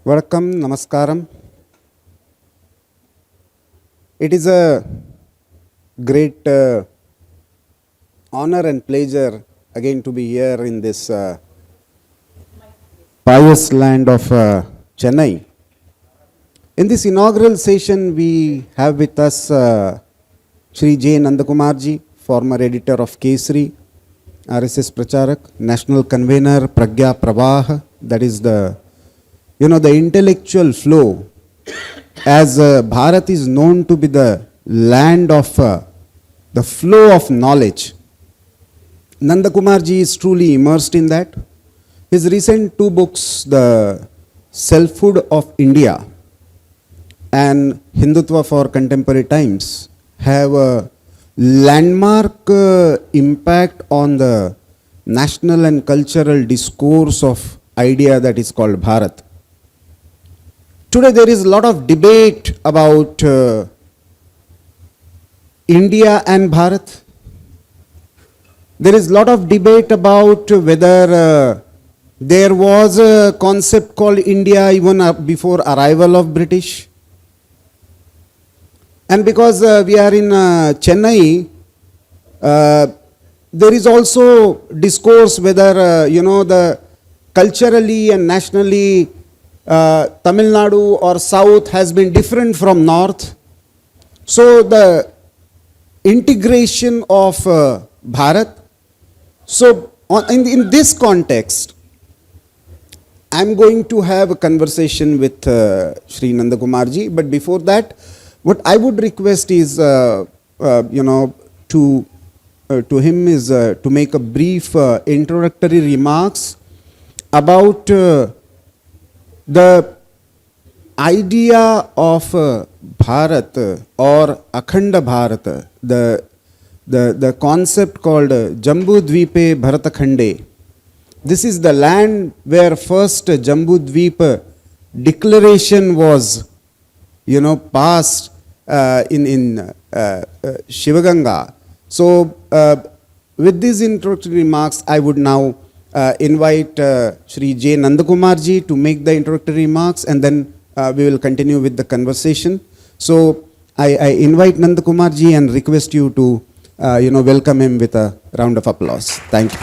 Vanakkam, Namaskaram. It is a great honor and pleasure again to be here in this pious land of Chennai. In this inaugural session, we have with us Shri J. Nandakumarji, former editor of Kesari, RSS Pracharak, National Convenor, Pravah, that is the intellectual flow, as Bharat is known to be the land of the flow of knowledge. Nandakumarji is truly immersed in that. His recent two books, The Selfhood of India and Hindutva for Contemporary Times, have a landmark impact on the national and cultural discourse of idea that is called Bharat. Today there is a lot of debate about India and Bharat. There is a lot of debate about whether there was a concept called India even before arrival of British. And because we are in Chennai, there is also discourse whether, the culturally and nationally Tamil Nadu or South has been different from North. So the integration of Bharat. So in this context, I am going to have a conversation with Shri Nandakumarji. But before that, what I would request is, to him is to make a brief introductory remarks about the idea of Bharat or Akhanda Bharat, the concept called Jambudweep Bharatakhande. This is the land where first Jambudweep declaration was, passed in Shivaganga. So, with these introductory remarks, I would now invite Shri J. Nandakumarji to make the introductory remarks, and then we will continue with the conversation. So, I invite Nandakumarji and request you to, welcome him with a round of applause. Thank you.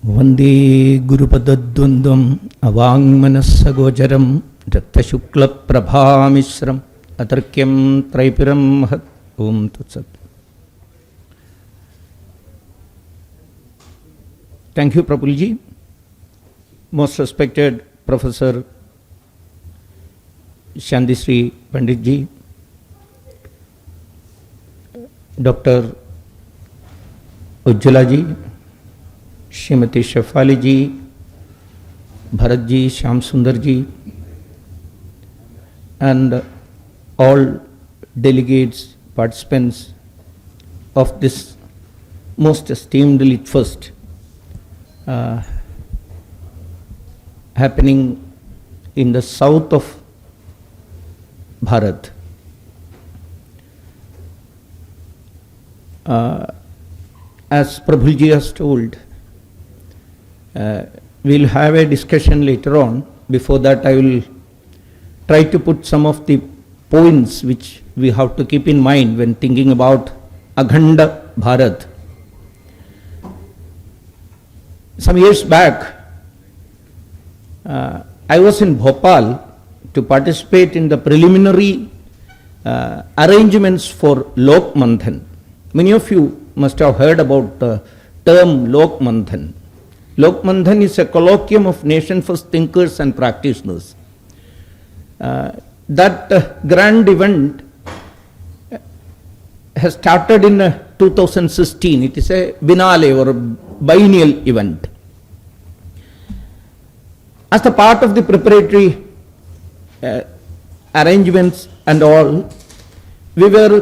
Vande Gurupadadundam Avangmanassagocharam Raktashukla Prabhamisram Atarkyam Traipiram Mahat Om Tutsat. Thank you, Prapulji. Most respected Professor Shandisri Panditji, Dr. Ujjwalaji, Srimati Shefaliji, Bharatji, Shyam Sundarji, and all delegates, participants of this most esteemed Litfest happening in the south of Bharat. As Prabhuji has told, we'll have a discussion later on. Before that, I will try to put some of the points which we have to keep in mind when thinking about Akhanda Bharat. Some years back, I was in Bhopal to participate in the preliminary arrangements for Lok Manthan. Many of you must have heard about the term Lok Manthan. Lok Manthan is a colloquium of nation-first thinkers and practitioners. That grand event has started in 2016. It is a biennale or a biennial event. As a part of the preparatory arrangements and all, we were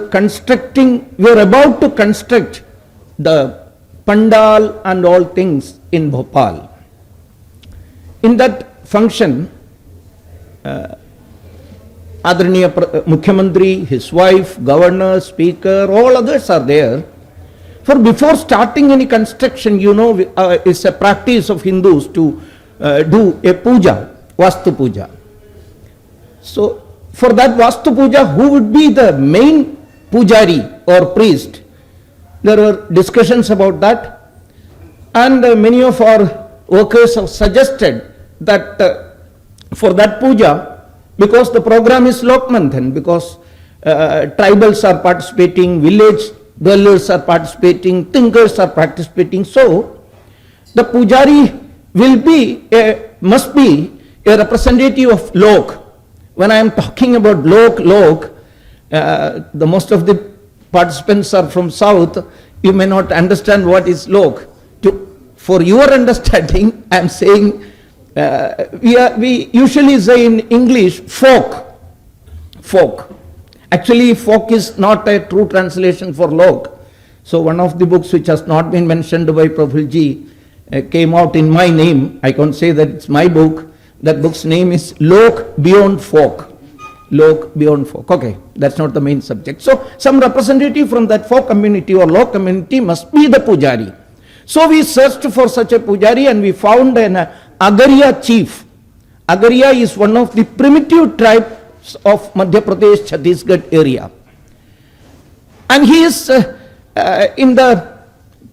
about to construct the pandal and all things in Bhopal. In that function, Adaraniya Mukhyamantri, his wife, governor, speaker, all others are there. For before starting any construction, it's a practice of Hindus to do a puja, Vastu puja. So, for that Vastu Puja, who would be the main pujari or priest? There were discussions about that, and many of our workers have suggested that for that puja, because the program is Lok Manthan, because tribals are participating, village dwellers are participating, thinkers are participating, so the pujari must be a representative of Lok. When I am talking about Lok, the most of the participants are from south, you may not understand what is Lok. For your understanding, I am saying, we usually say in English, folk. Actually, folk is not a true translation for Lok. So one of the books which has not been mentioned by Prafulla came out in my name. I can't say that it's my book. That book's name is Lok Beyond Folk. Lok Beyond Folk. Okay, that's not the main subject. So some representative from that folk community or Lok community must be the pujari. So we searched for such a pujari and we found an Agaria chief. Agaria is one of the primitive tribes of Madhya Pradesh, Chhattisgarh area. And he is in the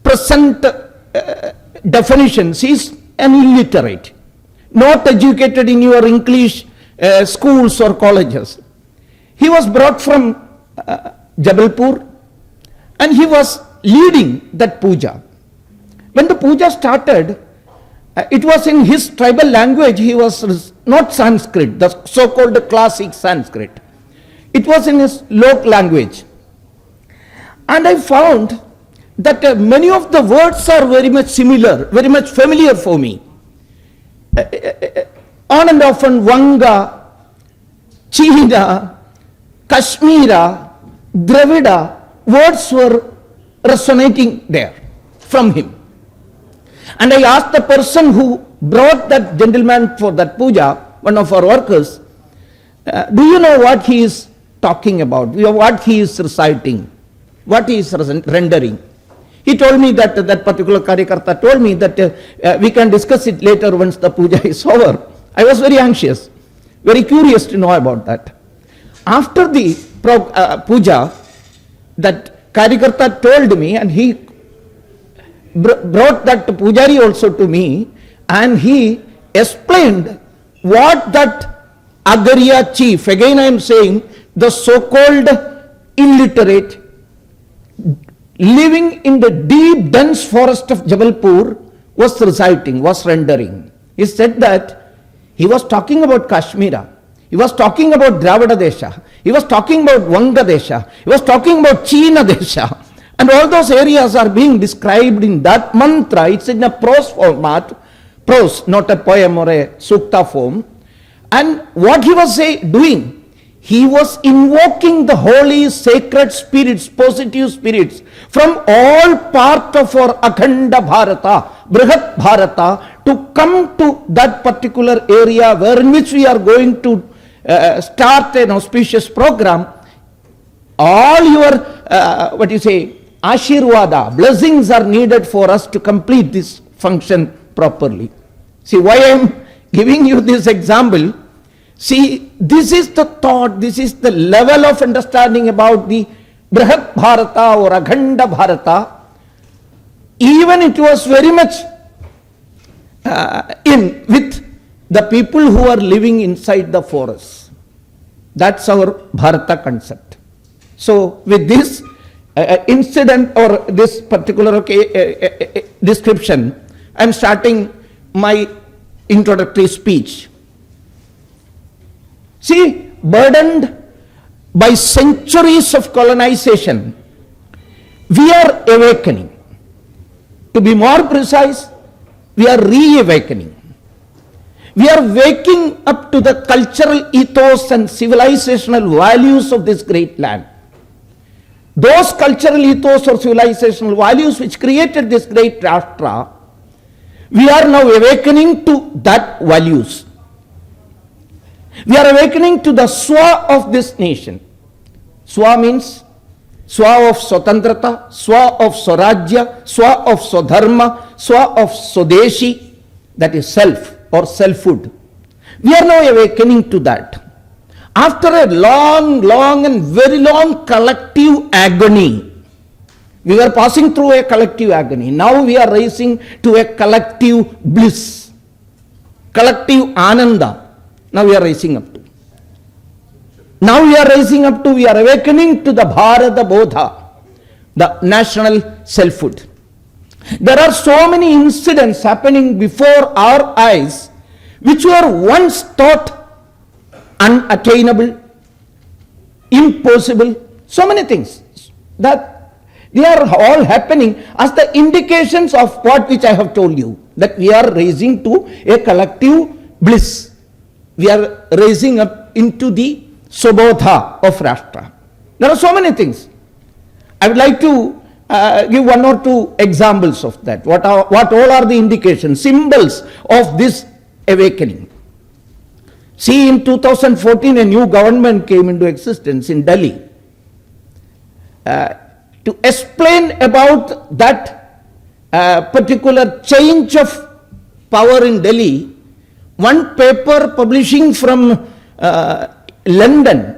present definitions, he is an illiterate, not educated in your English schools or colleges. He was brought from Jabalpur and he was leading that puja. When the puja started, it was in his tribal language. He was not Sanskrit, the so-called classic Sanskrit. It was in his Lok language. And I found that many of the words are very much similar, very much familiar for me. On and often, Vanga, China, Kashmira, Dravida, words were resonating there from him. And I asked the person who brought that gentleman for that puja, one of our workers, do you know what he is talking about, what he is reciting, what he is rendering? He told me that particular Karyakarta told me that we can discuss it later once the puja is over. I was very anxious, very curious to know about that. After the puja, that Karyakarta told me, and he brought that pujari also to me, and he explained what that Agaria chief, again I am saying, the so-called illiterate, living in the deep dense forest of Jabalpur, was reciting, was rendering. He said that he was talking about Kashmira, he was talking about Dravida Desha, he was talking about Vanga Desha, he was talking about China Desha, and all those areas are being described in that mantra. It's in a prose format, prose, not a poem or a sukta form. And what he was doing, he was invoking the holy sacred spirits, positive spirits from all part of our Akhanda Bharata, Brihat Bharata, to come to that particular area where in which we are going to start an auspicious program. All your, Ashirvada, blessings are needed for us to complete this function properly. See why I am giving you this example. See, this is the thought, this is the level of understanding about the Brihat Bharata or Akhanda Bharata. Even it was very much in with the people who are living inside the forest. That's our Bharata concept. So with this incident or this particular description, I am starting my introductory speech. See, burdened by centuries of colonization, we are awakening. To be more precise, we are re-awakening. We are waking up to the cultural ethos and civilizational values of this great land. Those cultural ethos or civilizational values which created this great Rashtra, we are now awakening to that values. We are awakening to the Swa of this nation. Swa means Swa of Swatantrata, Swa of Swarajya, Swa of Swadharma, Swa of Swadeshi, that is self or selfhood. We are now awakening to that. After a long and very long collective agony, we were passing through a collective agony. Now we are rising to a collective bliss, collective ananda. Now we are rising up to. Now we are rising up to, we are awakening to the Bharata Bodha, the national selfhood. There are so many incidents happening before our eyes which were once thought unattainable, impossible, so many things that they are all happening as the indications of what which I have told you, that we are raising to a collective bliss. We are raising up into the Subodha of Rashtra. There are so many things. I would like to give one or two examples of that. What all are the indications, symbols of this awakening? See, in 2014, a new government came into existence in Delhi. To explain about that particular change of power in Delhi, one paper publishing from London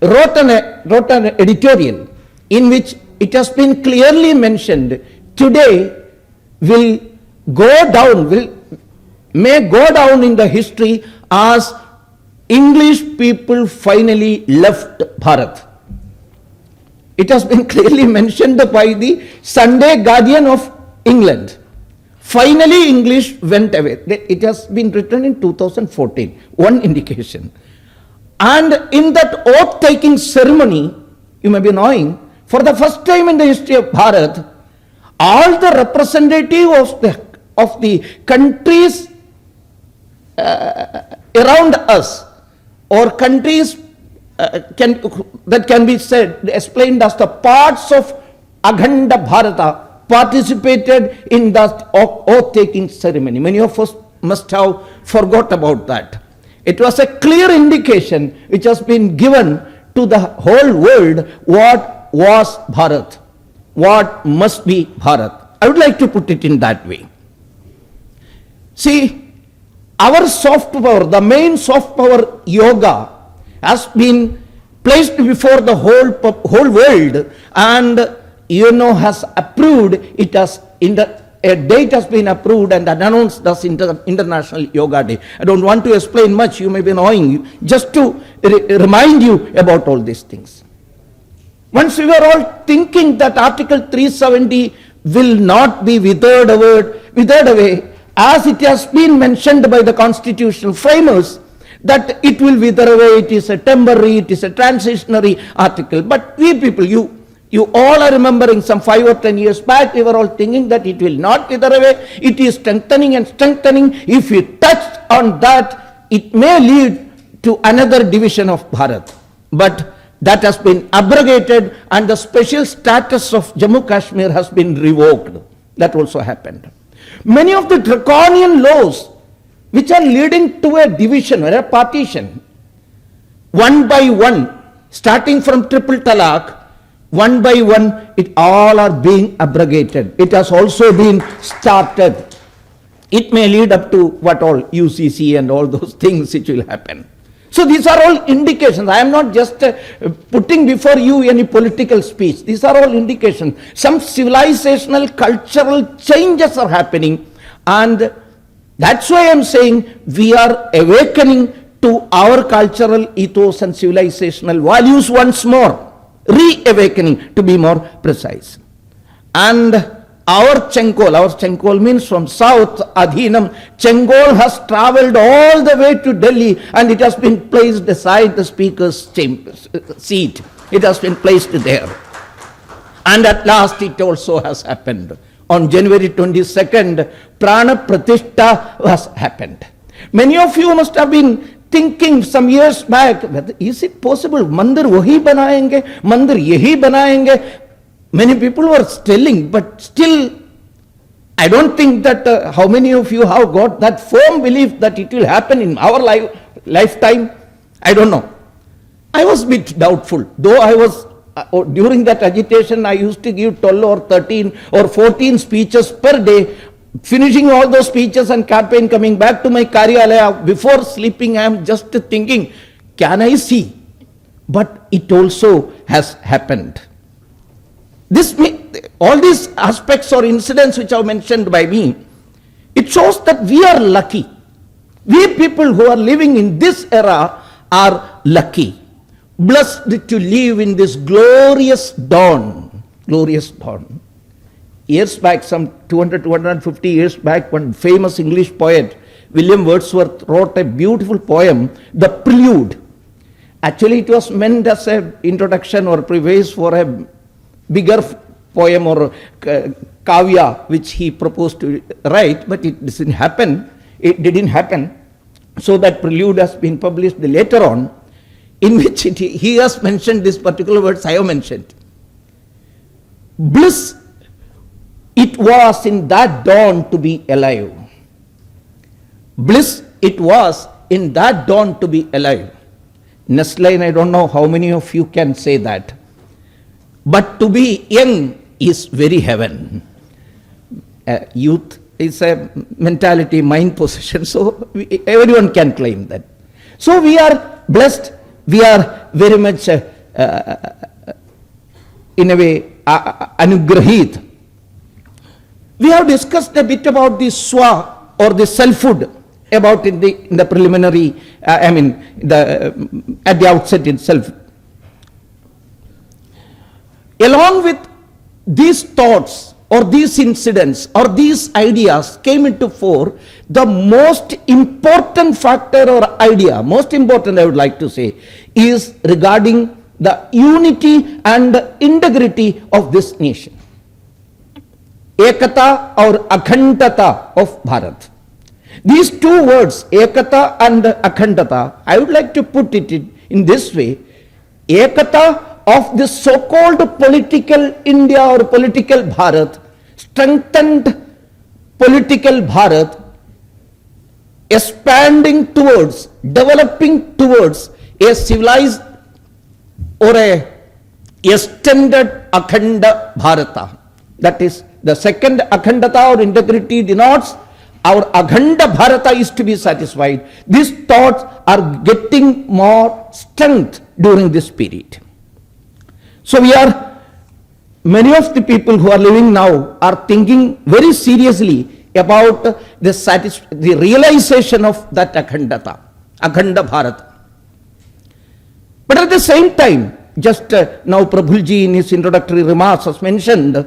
wrote an editorial in which it has been clearly mentioned, today may go down in the history as English people finally left Bharat. It has been clearly mentioned by the Sunday Guardian of England. Finally, English went away. It has been written in 2014, one indication. And in that oath-taking ceremony, you may be knowing, for the first time in the history of Bharat, all the representatives of the countries around us, or countries that can be said, explained as the parts of Akhanda Bharata, participated in that oath-taking ceremony. Many of us must have forgot about that. It was a clear indication which has been given to the whole world what was Bharat, what must be Bharat. I would like to put it in that way. See, our soft power, the main soft power yoga, has been placed before the whole world, and has approved it as a date has been approved and announced as International Yoga Day. I don't want to explain much, you may be knowing, just to remind you about all these things. Once we were all thinking that Article 370 will not be withered away, as it has been mentioned by the constitutional framers, that it will wither away, it is a temporary, it is a transitionary article. But we people, you all are remembering some 5 or 10 years back, we were all thinking that it will not wither away, it is strengthening and strengthening. If we touch on that, it may lead to another division of Bharat. But that has been abrogated, and the special status of Jammu Kashmir has been revoked. That also happened. Many of the draconian laws which are leading to a division or a partition, one by one, starting from triple talaq, one by one, it all are being abrogated. It has also been started. It may lead up to what all UCC and all those things which will happen. So these are all indications. I am not just putting before you any political speech. These are all indications. Some civilizational, cultural changes are happening, and that's why I am saying we are awakening to our cultural ethos and civilizational values once more. Re-awakening, to be more precise. And our Chengol means from south, Adhinam, Chengol has travelled all the way to Delhi, and it has been placed beside the speaker's seat. It has been placed there. And at last it also has happened. On January 22nd, Prana Pratishtha has happened. Many of you must have been thinking some years back, is it possible? Mandir wahi banayenge, mandir yehi banayenge. Many people were telling, but still, I don't think that how many of you have got that firm belief that it will happen in our lifetime. I don't know. I was a bit doubtful, though I was, during that agitation, I used to give 12 or 13 or 14 speeches per day. Finishing all those speeches and campaign, coming back to my Karyalaya, before sleeping, I am just thinking, can I see? But it also has happened. All these aspects or incidents which are mentioned by me, it shows that we are lucky. We people who are living in this era are lucky, blessed to live in this glorious dawn. Glorious dawn. Years back, some 250 years back, one famous English poet, William Wordsworth, wrote a beautiful poem, The Prelude. Actually, it was meant as an introduction or preface for a bigger poem or kavya which he proposed to write, but it didn't happen. It didn't happen. So that prelude has been published later on, in which he has mentioned these particular words I have mentioned. Bliss it was in that dawn to be alive. Bliss it was in that dawn to be alive. Next line, I don't know how many of you can say that. But to be young is very heaven. Youth is a mentality, mind possession, so everyone can claim that. So we are blessed, we are very much in a way anugrahit. We have discussed a bit about the swa or the selfhood about in the preliminary, at the outset itself. Along with these thoughts or these incidents or these ideas came into fore, the most important factor or idea, most important I would like to say, is regarding the unity and integrity of this nation. Ekata or Akhandata of Bharat. These two words, Ekata and Akhandata, I would like to put it in this way. Ekata of the so-called political India or political Bharat, strengthened political Bharat, expanding towards, developing towards a civilized or a extended Akhanda Bharata. That is, the second Akhandata or integrity denotes our Akhanda Bharata is to be satisfied. These thoughts are getting more strength during this period. So many of the people who are living now are thinking very seriously about the realization of that Akhanda Bharata. But at the same time, just now Prabhuji in his introductory remarks has mentioned,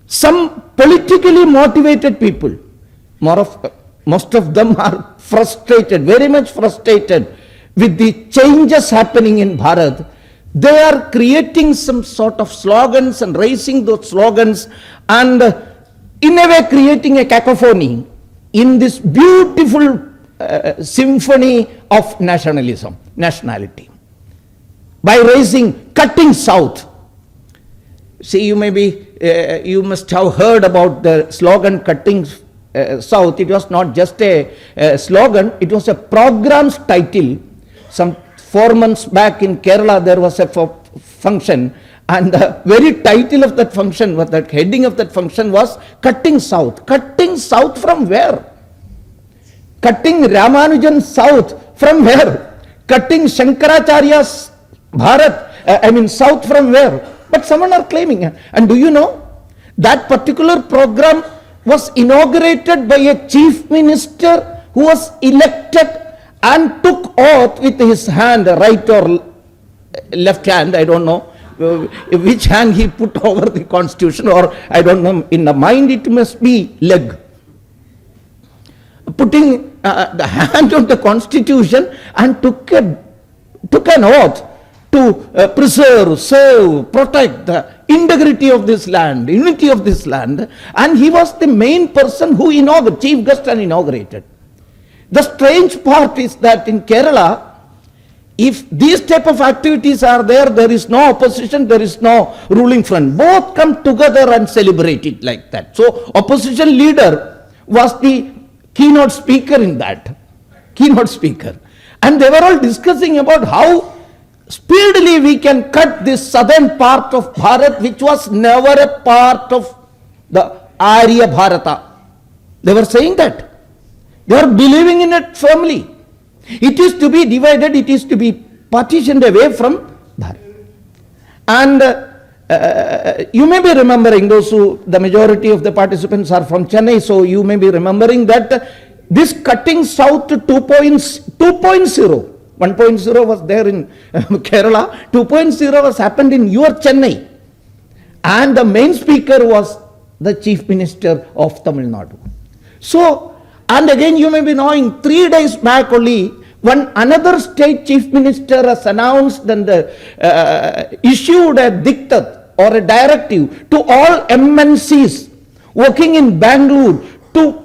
some politically motivated people, most of them are frustrated, very much frustrated with the changes happening in Bharat. They are creating some sort of slogans and raising those slogans and in a way creating a cacophony in this beautiful symphony of nationality. By raising cutting South. See, you must have heard about the slogan cutting South. It was not just a slogan, it was a program's title. Some 4 months back in Kerala there was a function, and the very title of that function, the heading of that function was Cutting South. Cutting South from where? Cutting Ramanujan South from where? Cutting Shankaracharya's Bharat, South from where? But someone are claiming, and do you know, that particular program was inaugurated by a chief minister who was elected and took oath with his hand, right or left hand, I don't know which hand he put over the constitution, or I don't know, in the mind it must be leg. Putting the hand on the constitution and took an oath to preserve, serve, protect the integrity of this land, unity of this land, and he was the main person who chief guest and inaugurated. The strange part is that in Kerala, if these type of activities are there, there is no opposition, there is no ruling front. Both come together and celebrate it like that. So opposition leader was the keynote speaker in that. Keynote speaker. And they were all discussing about how speedily we can cut this southern part of Bharat, which was never a part of the Arya Bharata. They were saying that. They are believing in it firmly. It is to be divided, it is to be partitioned away from Bharat. And you may be remembering, the majority of the participants are from Chennai, so you may be remembering that this cutting south to 2.0, 1.0 was there in Kerala, 2.0 was happened in your Chennai. And the main speaker was the Chief Minister of Tamil Nadu. So, and again you may be knowing, 3 days back only, another state Chief Minister has announced and issued a diktat or a directive to all MNCs working in Bangalore to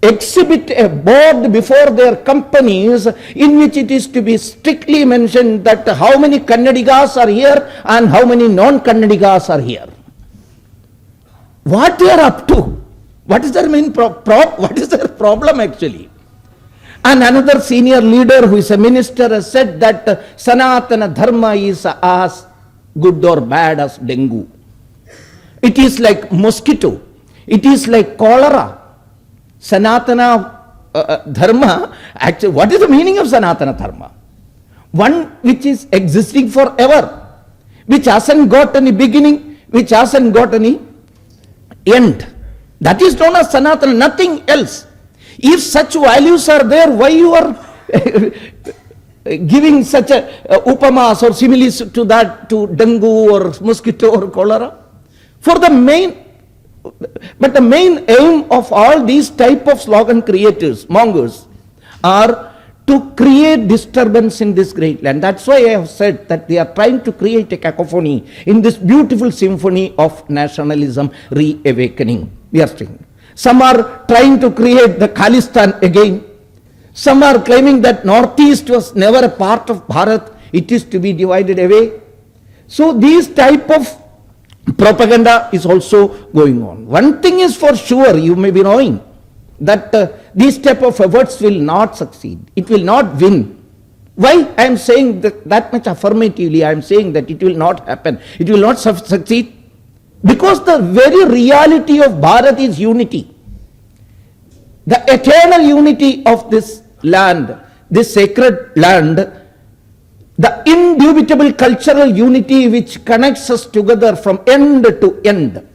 exhibit a board before their companies in which it is to be strictly mentioned that how many Kannadigas are here and how many non-Kannadigas are here. What they are up to? What is their main what is their problem actually? And another senior leader who is a minister has said that Sanatana Dharma is as good or bad as dengue. It is like mosquito. It is like cholera. Sanatana Dharma, actually, what is the meaning of Sanatana Dharma? One which is existing forever, which hasn't got any beginning, which hasn't got any end. That is known as Sanatana, nothing else. If such values are there, why you are giving such a upamas or similes to that, to dengue or mosquito or cholera? For the main, but the main aim of all these type of slogan creators, mongers, are to create disturbance in this great land. That's why I have said that they are trying to create a cacophony in this beautiful symphony of nationalism reawakening. We are seeing. Some are trying to create the Khalistan again. Some are claiming that Northeast was never a part of Bharat. It is to be divided away. So these type of propaganda is also going on. One thing is for sure, you may be knowing, that these type of efforts will not succeed. It will not win. Why I am saying that much affirmatively? I am saying that it will not happen. It will not succeed. Because the very reality of Bharat is unity. The eternal unity of this land, this sacred land, the indubitable cultural unity which connects us together from end to end.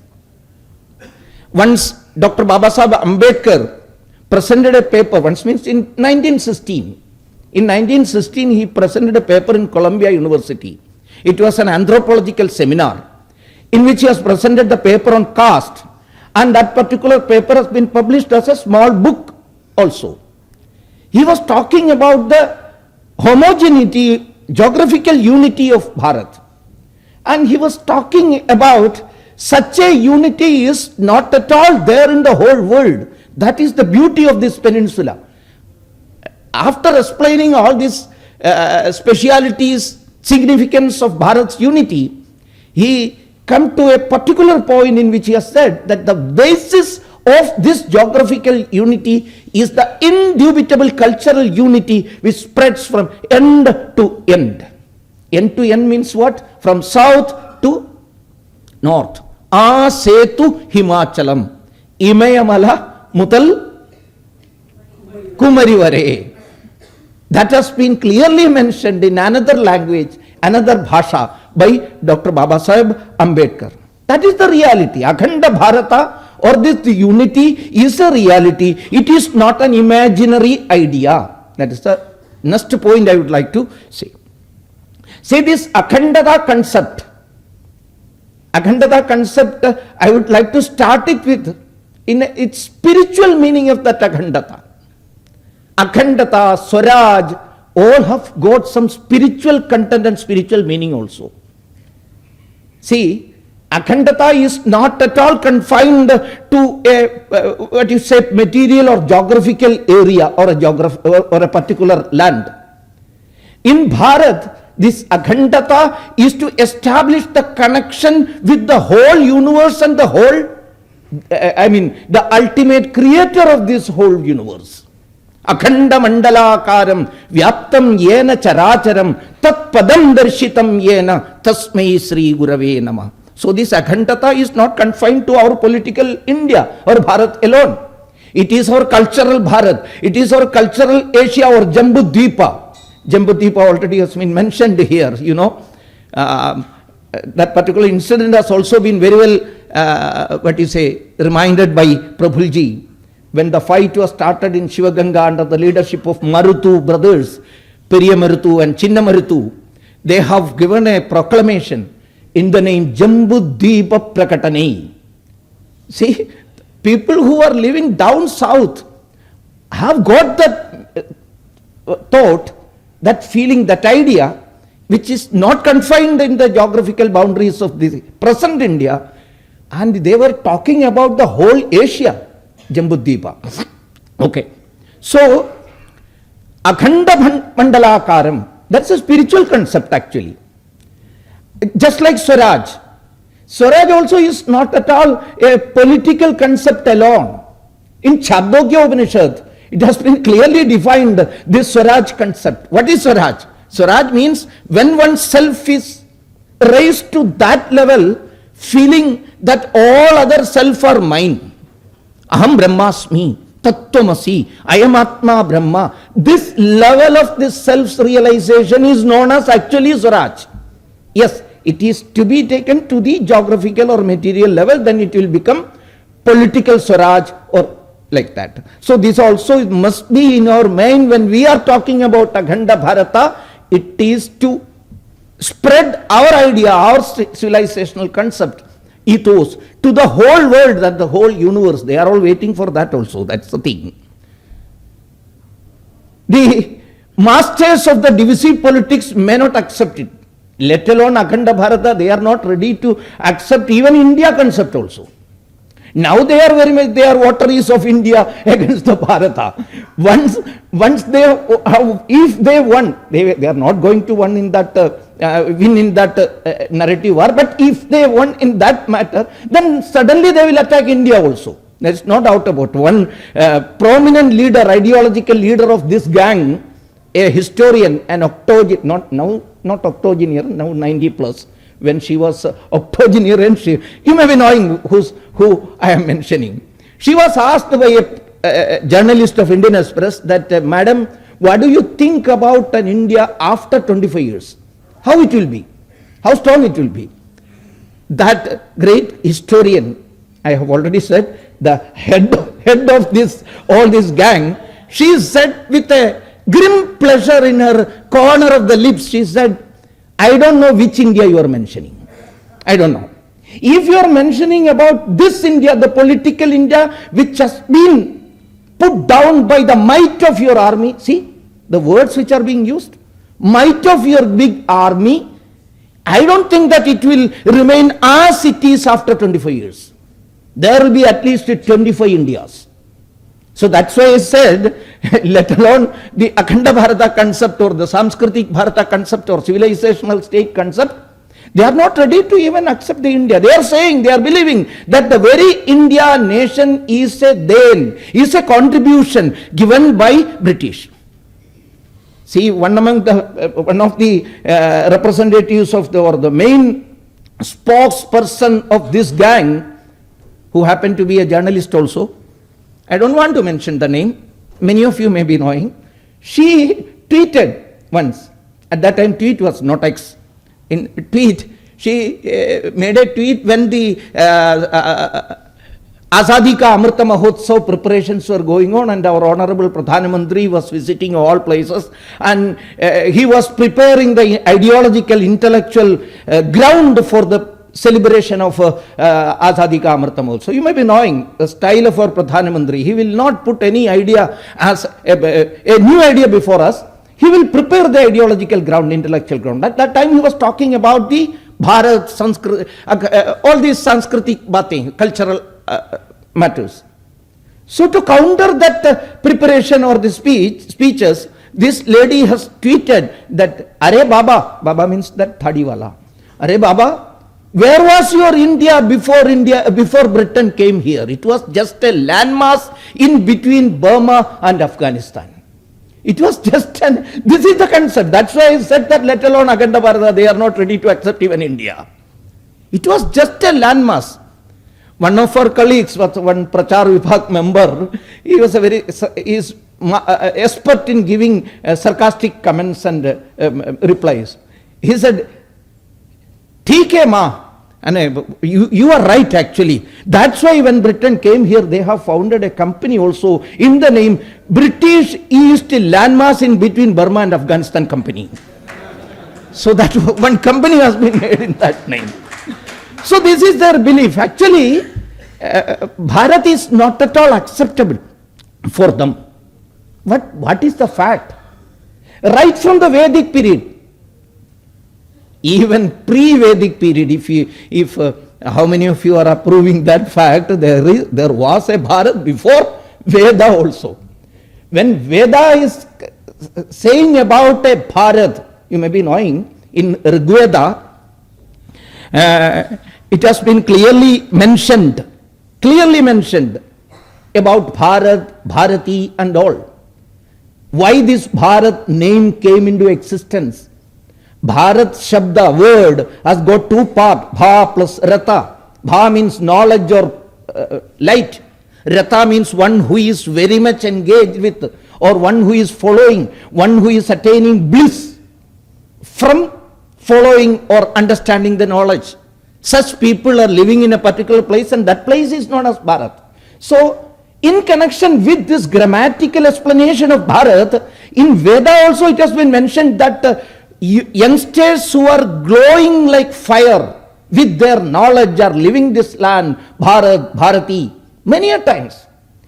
Once Dr. Babasaheb Ambedkar presented a paper, once means in 1916. In 1916 he presented a paper in Columbia University. It was an anthropological seminar in which he has presented the paper on caste, and that particular paper has been published as a small book also. He was talking about the homogeneity, geographical unity of Bharat, and he was talking about such a unity is not at all there in the whole world. That is the beauty of this peninsula. After explaining all these specialities, significance of Bharat's unity, he come to a particular point in which he has said that the basis of this geographical unity is the indubitable cultural unity which spreads from end to end. End to end means what? From south to north. A Setu Himachalam. Imayamala Mutal Kumarivare. That has been clearly mentioned in another language, another bhasha, by Dr. Babasaheb Ambedkar. That is the reality. Akhanda Bharata, or this unity, is a reality. It is not an imaginary idea. That is the next point I would like to say. Say this Akhandata concept. Akhandata concept, I would like to start it with in its spiritual meaning of that Akhandata. Akhandata, Swaraj, all have got some spiritual content and spiritual meaning also. See, Akhandata is not at all confined to a material or geographical area or a particular land. In Bharat, this Akhandata is to establish the connection with the whole universe and the whole, the ultimate creator of this whole universe. Akhanda mandalakaram vyaptam yena characharam tat padam darshitam yena tasmai Shri Gurave Namah. So this Akhandata is not confined to our political India or Bharat alone. It is our cultural Bharat. It is our cultural Asia or Jambudweepa. Jambudweepa already has been mentioned here, you know. That particular incident has also been very well, reminded by Prabhulji. When the fight was started in Shivaganga under the leadership of Marutu brothers, Periya Marutu and Chinna Marutu, they have given a proclamation in the name Jambudweepa Prakatane. See, people who are living down south have got that thought, that feeling, that idea, which is not confined in the geographical boundaries of the present India, and they were talking about the whole Asia, Jambudweepa. Okay. So, Akhanda Mandalakaram, that's a spiritual concept actually. Just like Swaraj. Swaraj also is not at all a political concept alone. In Chabdogya Upanishad, it has been clearly defined, this Swaraj concept. What is Swaraj? Swaraj means when oneself is raised to that level, feeling that all other self are mine. Aham Brahmasmi, Tattvamasi, I am Atma Brahma. This level of this self-realization is known as actually Swaraj. Yes, it is to be taken to the geographical or material level, then it will become political Swaraj or like that. So this also must be in our mind when we are talking about Akhanda Bharata. It is to spread our idea, our civilizational concept, ethos, to the whole world, that the whole universe, they are all waiting for that also. That's the thing. The masters of the divisive politics may not accept it, let alone Akhanda Bharata. They are not ready to accept even India concept also. Now they are very much, they are votaries of India against the Bharata. Once they have, if they won, they are not going to win in that narrative war, but if they won in that matter, then suddenly they will attack India also. There is no doubt about it. One prominent leader, ideological leader of this gang, a historian, an octogenarian, not octogenarian, now 90 plus, when she was octogenarian, you may be knowing who I am mentioning. She was asked by a journalist of Indian Express that, Madam, what do you think about an India after 25 years? How it will be? How strong it will be? That great historian, I have already said, the head of all this gang, she said with a grim pleasure in her corner of the lips, she said, I don't know which India you are mentioning. I don't know. If you are mentioning about this India, the political India, which has been put down by the might of your army, see the words which are being used, might of your big army, I don't think that it will remain as it is after 25 years. There will be at least 25 Indias. So that's why I said, let alone the Akhanda Bharata concept or the Sanskritic Bharata concept or civilizational state concept, they are not ready to even accept the India. They are saying, they are believing that the very India nation is a contribution given by British. See, one of the representatives of the main spokesperson of this gang, who happened to be a journalist also, I don't want to mention the name, many of you may be knowing, she tweeted once, at that time tweet was not X, in tweet, she made a tweet when the Azadi Ka Amrita Mahotsav preparations were going on, and our Honorable Pradhan Mantri was visiting all places, and he was preparing the ideological, intellectual ground for the celebration of Azadi Ka Amrita Mahotsav. You may be knowing the style of our Pradhan Mantri. He will not put any idea as a new idea before us. He will prepare the ideological ground, intellectual ground. At that time he was talking about the Bharat, Sanskrit, all these Sanskritic batein, cultural matters. So to counter that preparation or the speeches, this lady has tweeted that, Are Baba means that Thadiwala. Are Baba, where was your India before Britain came here? It was just a landmass in between Burma and Afghanistan. It was just this is the concept. That's why I said that let alone Akhanda Bharata, they are not ready to accept even India. It was just a landmass. One of our colleagues was one Prachar Vibhag member. He was expert in giving sarcastic comments and replies. He said, "ठीक है माँ." And you are right actually. That's why when Britain came here, they have founded a company also in the name British East Landmass in between Burma and Afghanistan Company. So that one company has been made in that name. So this is their belief. Actually, Bharat is not at all acceptable for them. What is the fact? Right from the Vedic period, even pre-Vedic period, if how many of you are approving that fact, there was a Bharat before Veda also. When Veda is saying about a Bharat, you may be knowing, in Rigveda, it has been clearly mentioned about Bharat, Bharati and all. Why this Bharat name came into existence? Bharat Shabda word has got two parts, Bha plus Rata. Bha means knowledge or light. Rata means one who is very much engaged with, or one who is following, one who is attaining bliss from following or understanding the knowledge. Such people are living in a particular place, and that place is known as Bharat. So, in connection with this grammatical explanation of Bharat, in Veda also it has been mentioned that youngsters who are glowing like fire with their knowledge are living this land, Bharat, Bharati, many a times,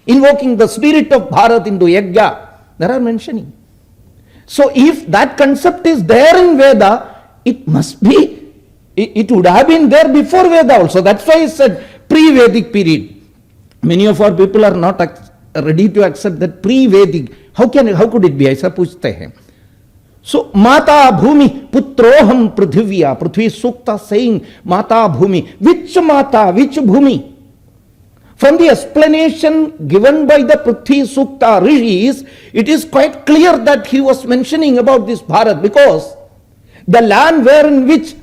invoking the spirit of Bharat into Yajna, there are mentioning. So if that concept is there in Veda, it must be, it would have been there before Veda also. That's why I said pre-Vedic period. Many of our people are not ready to accept that pre-Vedic. How could it be? ऐसा पूछते हैं. So, Mata Bhumi, Putroham Prithivya, Prithvi Sukta saying, Mata Bhumi. Which Mata, which Bhumi? From the explanation given by the Prithvi Sukta rishis, it is quite clear that he was mentioning about this Bharat, because the land wherein which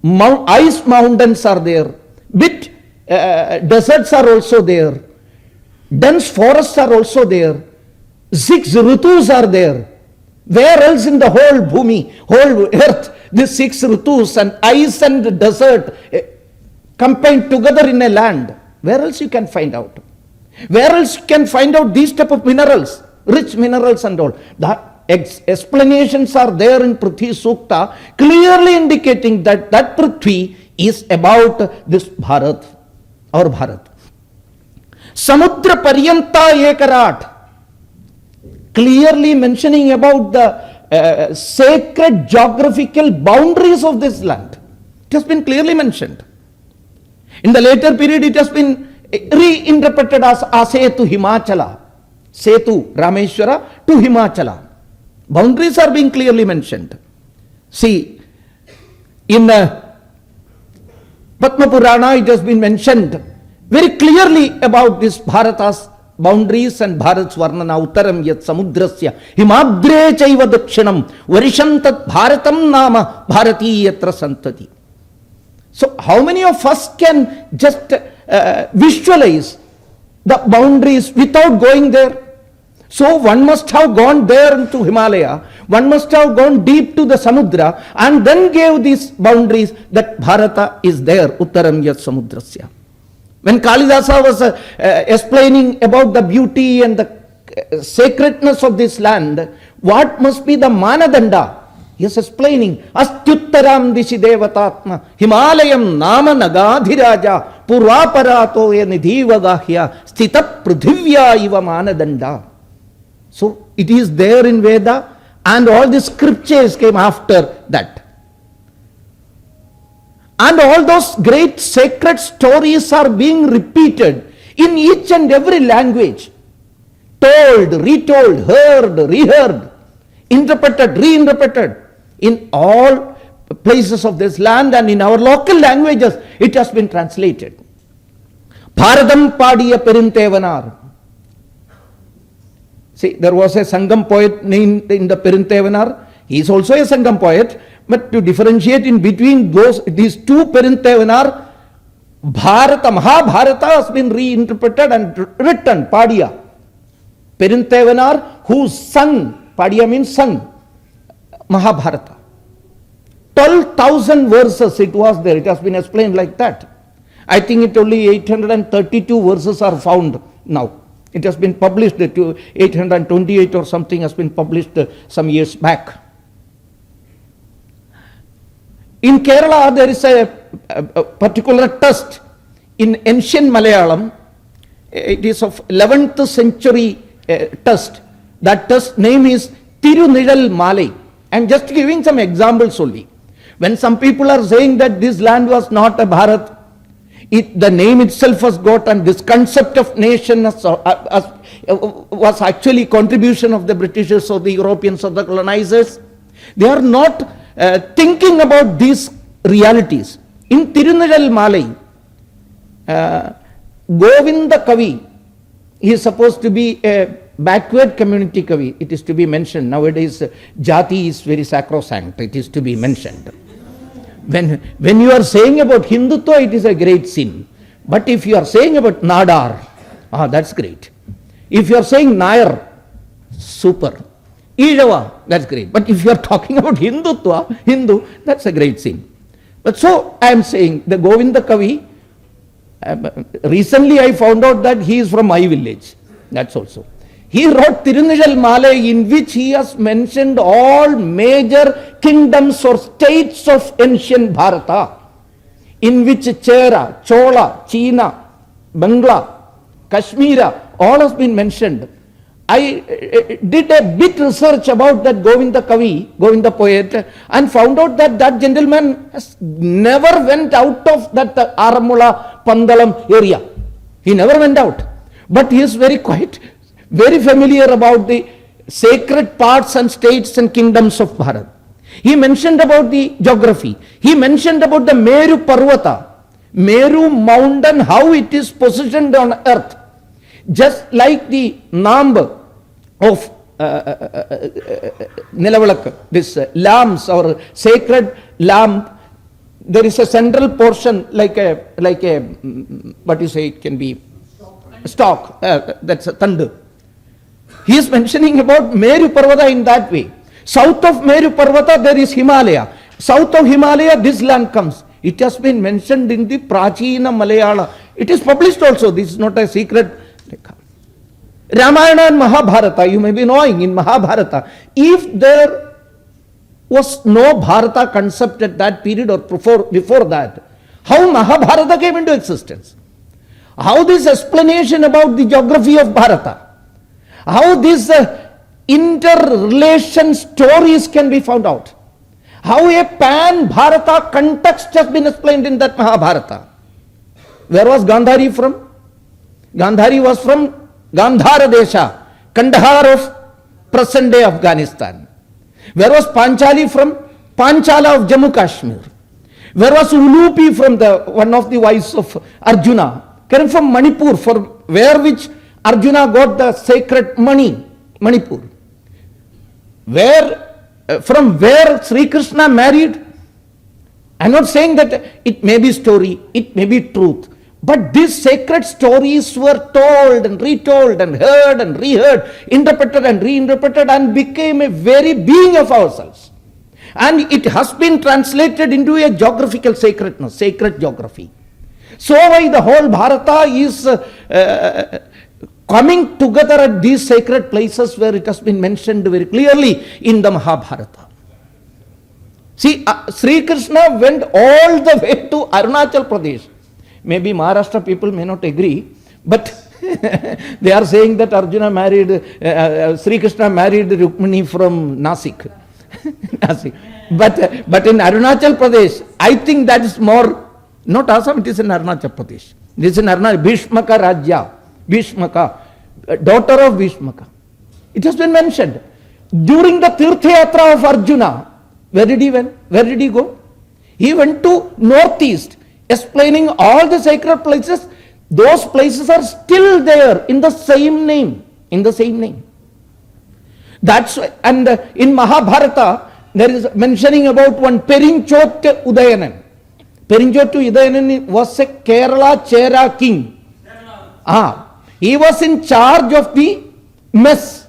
ice mountains are there, bit deserts are also there, dense forests are also there, 6 ritus are there. Where else in the whole bhumi, whole earth, these 6 ritus and ice and desert combined together in a land, where else you can find out? Where else you can find out these type of minerals, rich minerals and all? The explanations are there in Prithvi Sukta, clearly indicating that that Prithvi is about this Bharat, our Bharat. Samudra Paryanta Ekarat, clearly mentioning about the sacred geographical boundaries of this land. It has been clearly mentioned. In the later period, it has been reinterpreted as Asetu Himachala, Setu Rameshwara to Himachala. Boundaries are being clearly mentioned. See, in Padma Purana, it has been mentioned very clearly about this Bharata's boundaries and Bharat's Varnana Uttaram Yat Samudrasya Himadre Chaiva Dakshinam Varishantat Bharatam Nama Bharati Yatra Santati. So how many of us can just visualize the boundaries without going there? So one must have gone there into Himalaya, one must have gone deep to the Samudra and then gave these boundaries that Bharata is there, Uttaram Yat Samudrasya. When Kalidasa was explaining about the beauty and the sacredness of this land, what must be the Manadanda? He is explaining, Astyuttaram Dishi Devatatma, Himalayam Nama Nagadhiraja, Purvaparato Nidhivagahya, Sthita Prithivya Iva Manadanda. So it is there in Veda, and all the scriptures came after that. And all those great sacred stories are being repeated in each and every language. Told, retold, heard, reheard, interpreted, reinterpreted. In all places of this land and in our local languages, it has been translated. Bharadam Padiya Perintevanar. See, there was a Sangam poet named in the Perintevanar. He is also a Sangam poet. But to differentiate in between these two Perintevanar, Bharata, Mahabharata has been reinterpreted and written, Padiya. Perinthevanar, who sung, Padiya means sung, Mahabharata. 12,000 verses it was there, it has been explained like that. I think it only 832 verses are found now. It has been published, 828 or something has been published some years back. In Kerala, there is a particular text in ancient Malayalam. It is of 11th century text. That text name is Tirunizhal Malai. I am just giving some examples only. When some people are saying that this land was not a Bharat, the name itself was got, and this concept of nation was actually contribution of the Britishers or the Europeans or the colonizers. They are not thinking about these realities. In Tirunizhal Malai, Govinda Kavi, he is supposed to be a backward community Kavi. It is to be mentioned. Nowadays, Jati is very sacrosanct. It is to be mentioned. When you are saying about Hindutva, it is a great sin. But if you are saying about Nadar, that's great. If you are saying Nair, super. Ijava, that's great. But if you are talking about Hindutva, Hindu, that's a great sin. But so I am saying the Govinda Kavi, recently I found out that he is from my village. That's also. He wrote Tirunizhal Malai, in which he has mentioned all major kingdoms or states of ancient Bharata, in which Chera, Chola, China, Bangla, Kashmira, all has been mentioned. I did a bit research about that Govinda Kavi, Govinda poet, and found out that that gentleman has never went out of that Aramula, Pandalam area. He never went out. But he is very familiar about the sacred parts and states and kingdoms of Bharat. He mentioned about the geography. He mentioned about the Meru Parvata, Meru mountain, how it is positioned on earth. Just like the Namb of Nilavalak, this lamps or sacred lamp, there is a central portion like a what you say, it can be stalk, that's a thunder. He is mentioning about Meru Parvata in that way. South of Meru Parvata there is Himalaya. South of Himalaya this land comes. It has been mentioned in the Prachina Malayala. It is published also. This is not a secret. Ramayana and Mahabharata, you may be knowing in Mahabharata, if there was no Bharata concept at that period or before that, how Mahabharata came into existence? How this explanation about the geography of Bharata, how these interrelation stories can be found out, how a pan-Bharata context has been explained in that Mahabharata. Where was Gandhari from? Gandhari was from Gandhara Desha, Kandahar of present-day Afghanistan. Where was Panchali from? Panchala of Jammu Kashmir. Where was Ulupi from, one of the wives of Arjuna? Came from Manipur, which Arjuna got the sacred money, Manipur. From where Sri Krishna married? I am not saying that it may be story, it may be truth. But these sacred stories were told and retold and heard and reheard, interpreted and reinterpreted, and became a very being of ourselves. And it has been translated into a geographical sacredness, sacred geography. So why the whole Bharata is coming together at these sacred places where it has been mentioned very clearly in the Mahabharata. See, Sri Krishna went all the way to Arunachal Pradesh. Maybe Maharashtra people may not agree, but they are saying that Arjuna married, Sri Krishna married Rukmini from Nasik. But in Arunachal Pradesh, I think that is more, not Assam, it is in Arunachal Pradesh. It is in Arunachal, Bhishmaka Rajya, Bhishmaka, daughter of Bhishmaka. It has been mentioned. During the Tirtha Yatra of Arjuna, where did he went? Where did he go? He went to northeast, explaining all the sacred places. Those places are still there in the same name. That's why, and in Mahabharata there is mentioning about one Perinchot Udayanan. Perinjottu Idayanan was a Kerala Chera king. He was in charge of the mess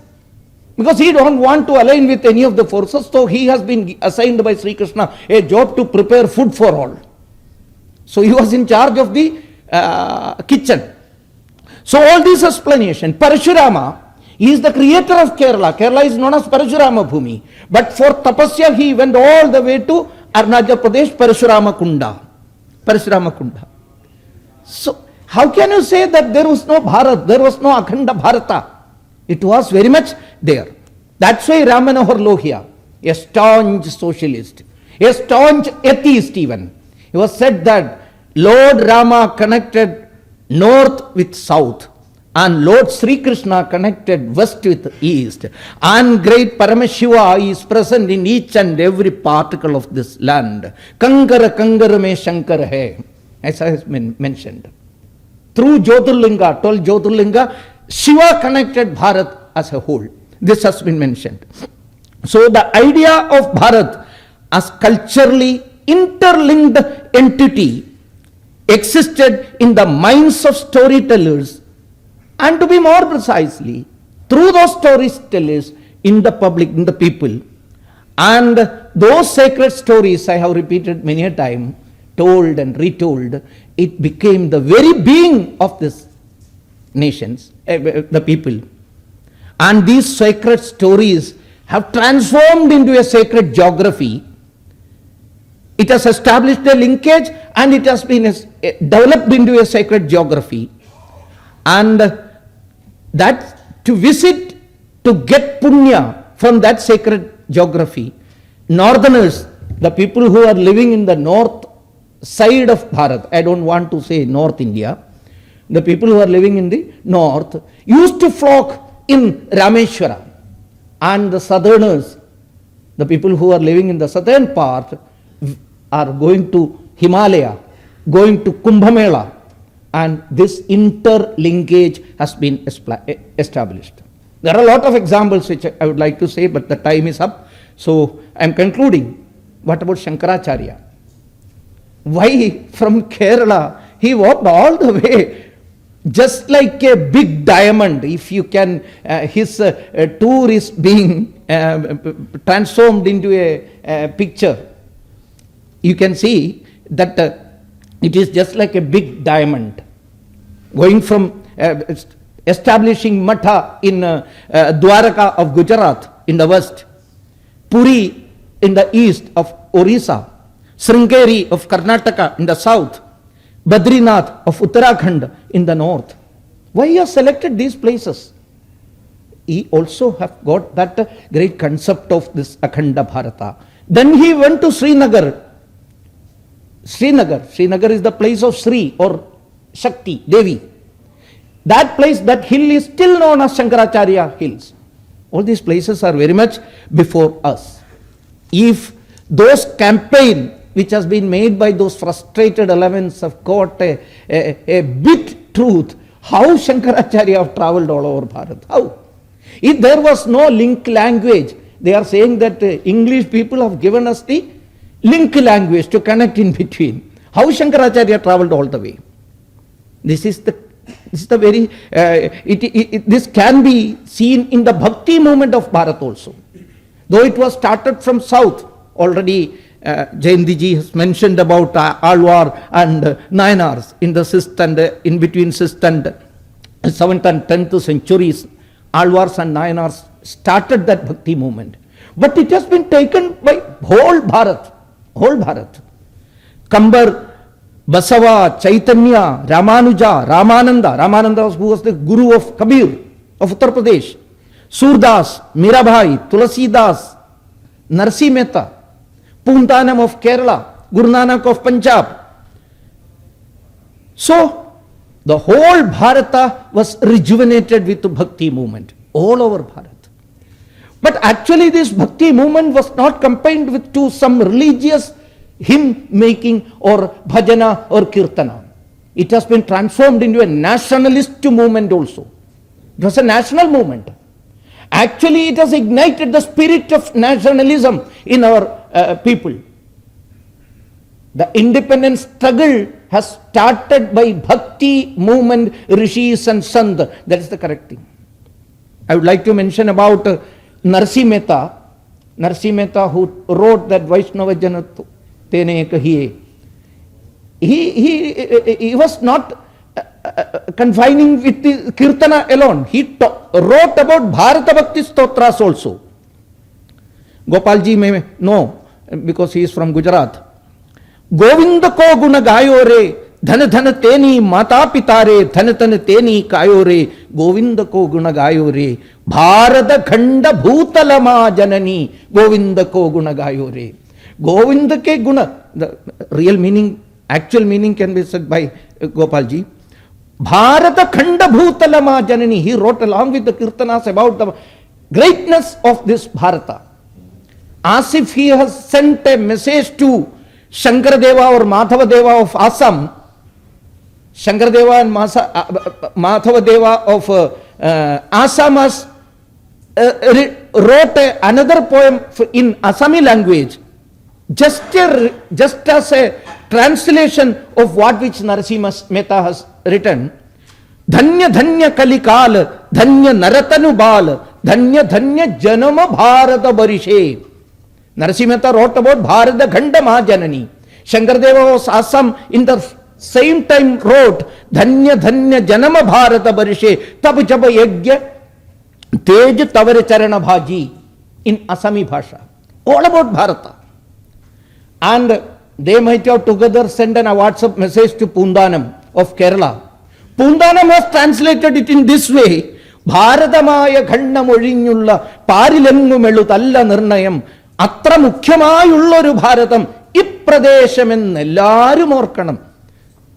because he don't want to align with any of the forces, so he has been assigned by Sri Krishna a job to prepare food for all. So he was in charge of the kitchen. So all these explanation, Parashurama, he is the creator of Kerala. Kerala is known as Parashurama Bhumi. But for tapasya, he went all the way to Arunachal Pradesh, Parashurama Kunda. Parashurama Kunda. So, how can you say that there was no Bharat, there was no Akhanda Bharata? It was very much there. That's why Ram Manohar Lohia, a staunch socialist, a staunch atheist even, he was said that Lord Rama connected north with south, and Lord Sri Krishna connected west with east, and great Paramashiva is present in each and every particle of this land. Kankara Kankara me Shankar hai, as I have mentioned. Through Jyotirlinga, 12 Jyotirlinga, Shiva connected Bharat as a whole. This has been mentioned. So the idea of Bharat as culturally interlinked entity existed in the minds of storytellers, and to be more precisely, through those storytellers in the public, in the people. And those sacred stories, I have repeated many a time, told and retold, it became the very being of this nations, the people. And these sacred stories have transformed into a sacred geography. It has established a linkage and it has been developed into a sacred geography. And that to visit, to get punya from that sacred geography, northerners, the people who are living in the north side of Bharat, I don't want to say North India, the people who are living in the north used to flock in Rameshwara, and the southerners, the people who are living in the southern part, are going to Himalaya, going to Kumbh Mela, and this interlinkage has been established. There are a lot of examples which I would like to say, but the time is up, so I am concluding. What about Shankaracharya? Why from Kerala he walked all the way just like a big diamond? If you can, his tour is being transformed into a picture. You can see that it is just like a big diamond. Going from establishing Matha in Dwaraka of Gujarat in the west, Puri in the east of Orissa, Sringeri of Karnataka in the south, Badrinath of Uttarakhand in the north. Why he has selected these places? He also have got that great concept of this Akhanda Bharata. Then he went to Srinagar. Srinagar is the place of Shri or Shakti, Devi. That place, that hill is still known as Shankaracharya Hills. All these places are very much before us. If those campaign which has been made by those frustrated elements have got a bit truth, how Shankaracharya have travelled all over Bharat? How? If there was no link language, they are saying that English people have given us the link language to connect in between. How Shankaracharya travelled all the way? This is the very, this can be seen in the bhakti movement of Bharat also. Though it was started from south, already Jayantiji has mentioned about Alwar and Nayanars in the 6th and in between 6th and 7th and 10th centuries. Alwars and Nayanars started that bhakti movement. But it has been taken by whole Bharat. Whole Bharat. Kambar, Basava, Chaitanya, Ramanuja, Ramananda who was the guru of Kabir of Uttar Pradesh, Surdas, Mirabai, Tulasidas, Narsi Mehta, Puntanam of Kerala, Guru Nanak of Punjab. So, the whole Bharata was rejuvenated with the Bhakti movement, all over Bharat. But actually this Bhakti movement was not combined with to some religious hymn making or bhajana or kirtana. It has been transformed into a nationalist movement also. It was a national movement. Actually it has ignited the spirit of nationalism in our people. The independence struggle has started by bhakti movement, rishis and sant. That is the correct thing. I would like to mention about Narsi Mehta. Narsi Mehta, who wrote that Vaishnava Janat Tene Kahiye. He was not confining with the Kirtana alone. He wrote about Bharata Bhakti Stotras also. Gopalji may know because he is from Gujarat. Govinda ko guna gayo re, dhan dhan teni mata pita re, dhan dhan teni kayo re, Govinda ko guna gayo re, Bharata khanda bhutalama janani, Govinda ko guna gayo re. Govinda ke guna, the real meaning, actual meaning can be said by Gopalji. Bharata khanda bhutalama janani, he wrote along with the Kirtanas about the greatness of this Bharata. As if he has sent a message to Shankaradeva or Madhavadeva of Assam. Shankaradeva and Madhavadeva of Assam has wrote another poem in Assami language, just as a translation of what which Narasimha Mehta has written. Dhanya dhanya kalikal, dhanya naratanu bal, dhanya dhanya janama bharata barishe. Narasimha Mehta wrote about Bharata Khanda Mahajanani. Shankaradeva was Assam in the same time wrote Dhanya Dhanya Janama Bharata Barishe Tab Jaba Yagya Tej Tavare Charana Bhaji in Assami Bhasha. All about Bharata. And they might have together sent a WhatsApp message to Pundanam of Kerala. Pundanam has translated it in this way. Bharatamaya Khanda Mozhinjulla Parilengu Melutalla Nirnayam അത്ര മുഖ്യമായുള്ളൊരു ഭാരതം ഇപ്രദേശമെന്ന് എല്ലാവരും ഓർക്കണം.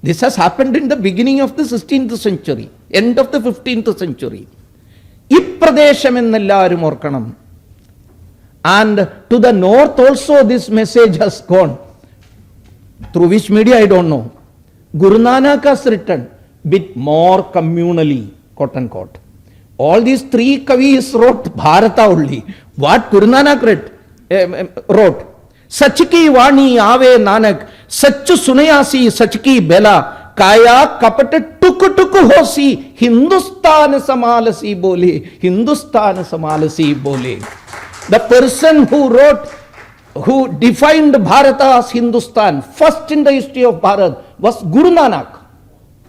This has happened in the beginning of the 16th century, end of the 15th century. ഇപ്രദേശമെന്ന് എല്ലാവരും ഓർക്കണം. And to the north also this message has gone. Through which media I don't know. Guru Nanak has written bit more communally, quote unquote. All these three kavis wrote Bharata only. What Guru Nanak wrote, Sach ki vani ave Nanak, Sach sunayasi Sach ki bela, Kaya kapat tuk tuk hosi, Hindustan samalasi bole, Hindustan samalasi bole. The person who wrote, who defined Bharata as Hindustan, first in the history of Bharat, was Guru Nanak,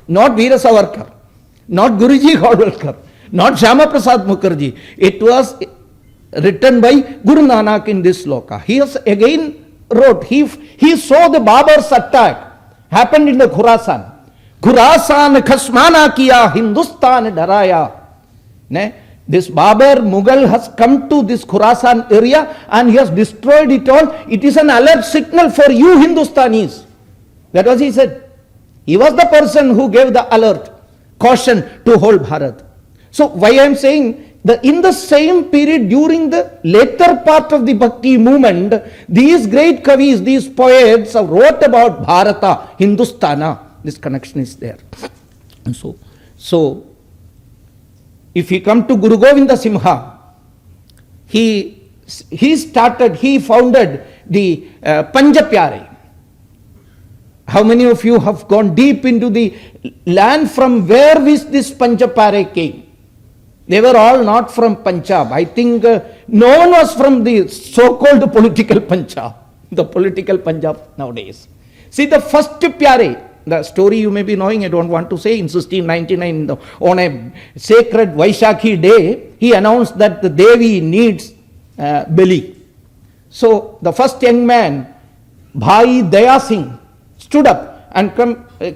not Veera Savarkar, not Guruji Godwalkar, not Shyama Prasad Mukherjee. It was written by Guru Nanak in this sloka. He has again wrote, he saw the Babar's attack happened in the Khurasan. Khurasan khasmana kiya, Hindustan daraya. This Babar Mughal has come to this Khurasan area and he has destroyed it all. It is an alert signal for you Hindustanis. That was he said. He was the person who gave the alert, caution to whole Bharat. So why I am saying, in the same period, during the later part of the Bhakti movement, these great kavis, these poets wrote about Bharata, Hindustana. This connection is there. And so if we come to Guru Govinda Simha, he founded the Panjapyare. How many of you have gone deep into the land from where this Panjapyare came? They were all not from Punjab. I think no one was from the so-called political Punjab, the political Punjab nowadays. See, the first Pyare, the story you may be knowing, I don't want to say, in 1699, on a sacred Vaishakhi day, he announced that the Devi needs belly. So the first young man, Bhai Daya Singh, stood up and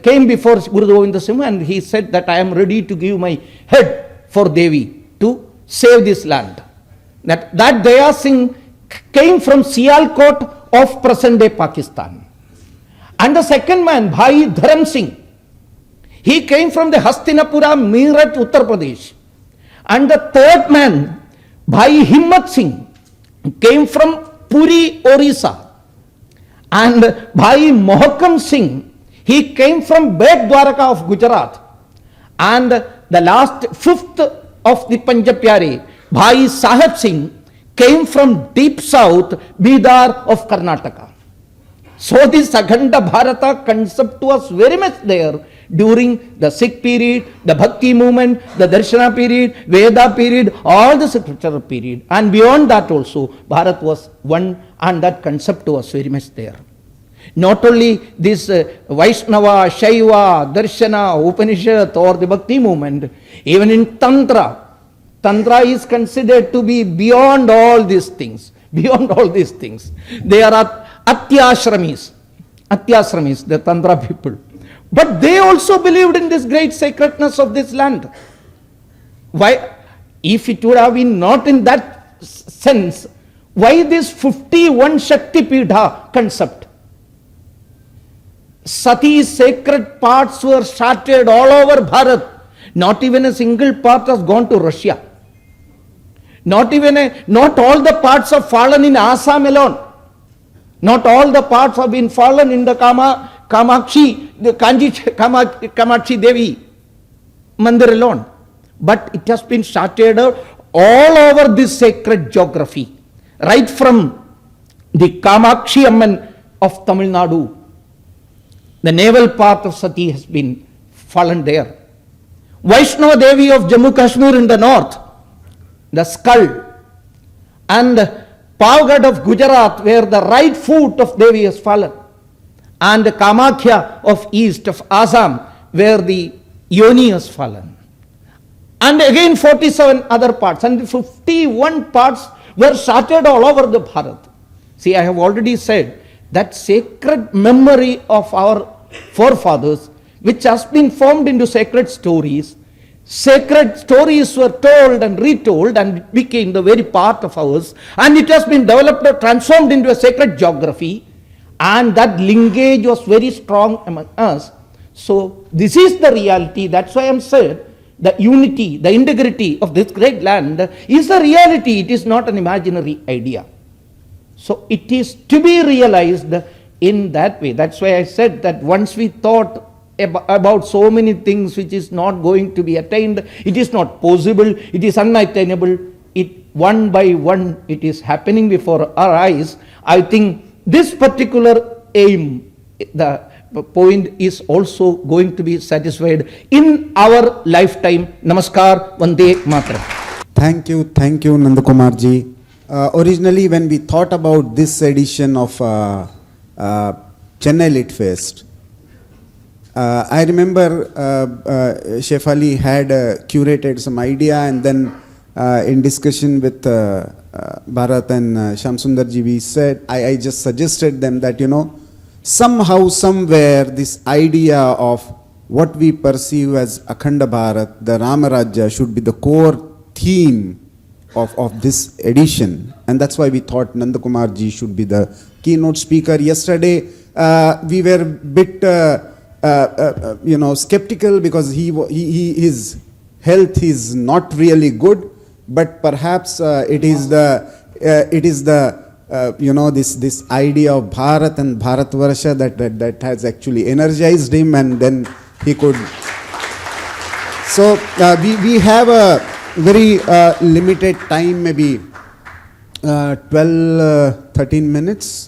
came before Guru Govinda Simha and he said that I am ready to give my head for Devi to save this land. That Daya Singh came from Sialkot of present-day Pakistan. And the second man, Bhai Dharam Singh, he came from the Hastinapura, Meerut, Uttar Pradesh. And the third man, Bhai Himmat Singh, came from Puri, Orissa. And Bhai Mohakam Singh, he came from Bet Dwaraka of Gujarat. And the last fifth of the Panjapyare, Bhai Sahib Singh, came from deep south, Bidar of Karnataka. So this Akhanda Bharata concept was very much there during the Sikh period, the Bhakti movement, the Darshana period, Veda period, all the scriptural period. And beyond that also, Bharat was one, and that concept was very much there. Not only this Vaishnava, Shaiva, Darshana, Upanishad or the Bhakti movement, even in Tantra, Tantra is considered to be beyond all these things. Beyond all these things. They are Atyashramis, the Tantra people. But they also believed in this great sacredness of this land. Why? If it would have been not in that sense, why this 51 Shakti Pidha concept? Sati's sacred parts were started all over Bharat. Not even a single part has gone to Russia. Not all the parts have fallen in Assam alone. Not all the parts have been fallen in the Kamakshi Devi Mandir alone. But it has been started all over this sacred geography. Right from the Kamakshi Amman of Tamil Nadu. The naval part of Sati has been fallen there. Vaishnava Devi of Jammu Kashmir in the north, the skull, and Pavgad of Gujarat, where the right foot of Devi has fallen, and Kamakhya of east of Assam, where the yoni has fallen. And again 47 other parts, and 51 parts were started all over the Bharat. See, I have already said that sacred memory of our forefathers, which has been formed into sacred stories were told and retold and became the very part of ours, and it has been developed or transformed into a sacred geography, and that linkage was very strong among us. So this is the reality. That's why I am said the unity, the integrity of this great land is a reality. It is not an imaginary idea. So it is to be realized in that way. That's why I said that once we thought about so many things which is not going to be attained, it is not possible, it is unattainable, it one by one it is happening before our eyes. I think this particular aim, the point is also going to be satisfied in our lifetime. Namaskar, Vande Mataram. Thank you, Nandakumar ji. Originally, when we thought about this edition of Chennai Litfest, I remember Chef Ali had curated some idea, and then in discussion with Bharat and Shamsundar ji, we said, I just suggested them that, somehow, somewhere, this idea of what we perceive as Akhanda Bharat, the Ramarajya, should be the core theme of this edition. And that's why we thought Nandakumar ji should be the keynote speaker. Yesterday, we were a bit, skeptical because his health is not really good, but perhaps it is the this idea of Bharat and Bharatvarsha that has actually energized him, and then he could. So we have a very limited time, maybe 12-13 minutes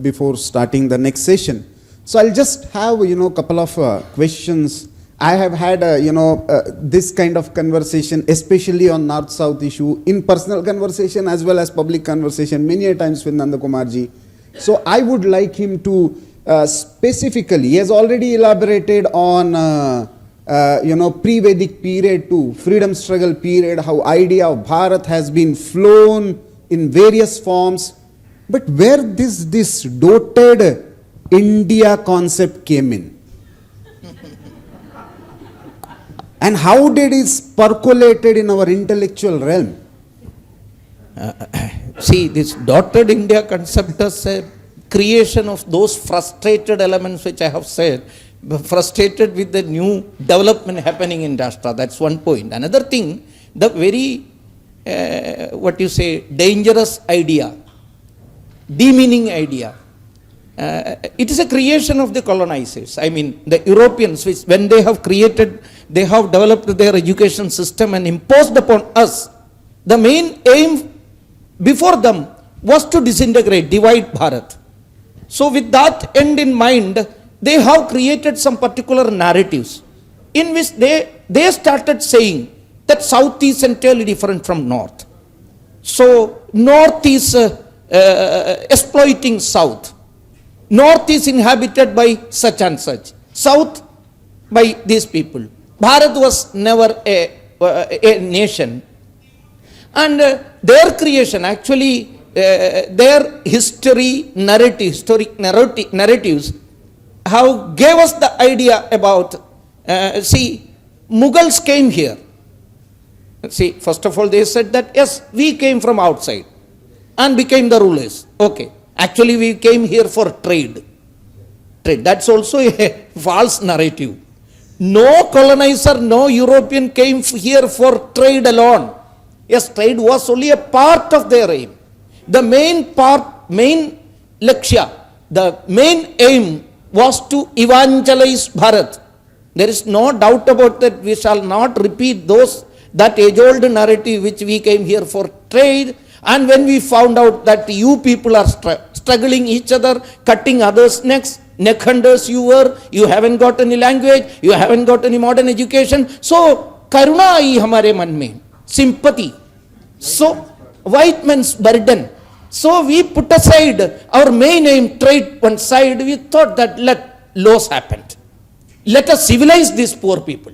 before starting the next session. So I'll just have couple of questions. I have had this kind of conversation, especially on North-South issue, in personal conversation as well as public conversation, many a times with Nandakumar ji. So I would like him to specifically, he has already elaborated on pre-Vedic period to freedom struggle period, how idea of Bharat has been flown in various forms, but where this dotted India concept came in. And how did it percolated in our intellectual realm? See, this dotted India concept is a creation of those frustrated elements which I have said, frustrated with the new development happening in Rashtra. That's one point. Another thing, the very, dangerous idea, demeaning idea. It is a creation of the colonizers. I mean, the Europeans, which when they have developed their education system and imposed upon us, the main aim before them was to disintegrate, divide Bharat. So with that end in mind, they have created some particular narratives in which they started saying that south is entirely different from north. So north is exploiting south. North is inhabited by such and such. South by these people. Bharat was never a nation. And their creation, actually, their historic narratives have gave us the idea about, Mughals came here. See, first of all, they said that, yes, we came from outside and became the rulers. Okay. Actually, we came here for trade. That's also a false narrative. No colonizer, no European came here for trade alone. Yes, trade was only a part of their aim. The main lakshya, the main aim was to evangelize Bharat. There is no doubt about that. We shall not repeat that age-old narrative which we came here for trade, and when we found out that you people are struggling each other, cutting others' necks, neck hunters you haven't got any language, you haven't got any modern education, so karuna aayi hamare man mein, sympathy. So white man's burden. So we put aside our main aim, trade one side. We thought that let laws happen. Let us civilize these poor people.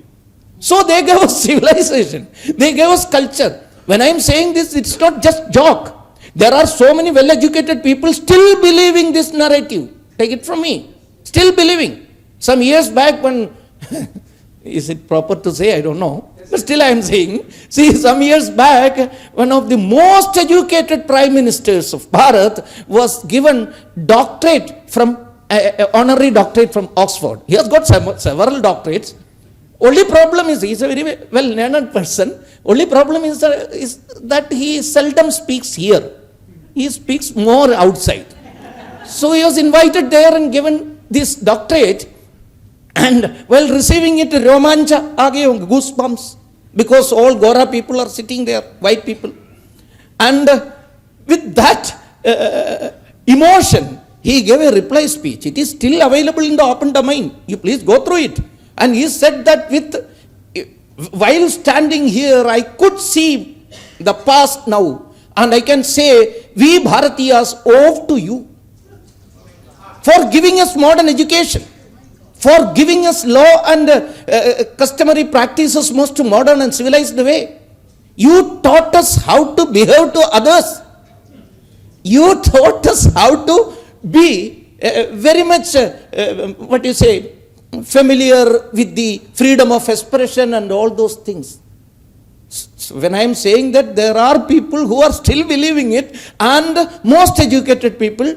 So they gave us civilization. They gave us culture. When I am saying this, it's not just joke. There are so many well-educated people still believing this narrative. Take it from me. Still believing. Some years back when, is it proper to say? I don't know. But still I am saying, see, some years back, one of the most educated prime ministers of Bharat was given doctorate from, honorary doctorate from Oxford. He has got several doctorates. Only problem is, he is a very well-learned person. Only problem is that he seldom speaks here. He speaks more outside. So he was invited there and given this doctorate. And while receiving it, romancha, aage goosebumps. Because all Gora people are sitting there, white people. And with that emotion, he gave a reply speech. It is still available in the open domain. You please go through it. And he said that while standing here, I could see the past now. And I can say, we Bharatiyas owe to you for giving us modern education, for giving us law and customary practices most modern and civilized way. You taught us how to behave to others. You taught us how to be very much, familiar with the freedom of expression and all those things. So when I am saying that there are people who are still believing it, and most educated people,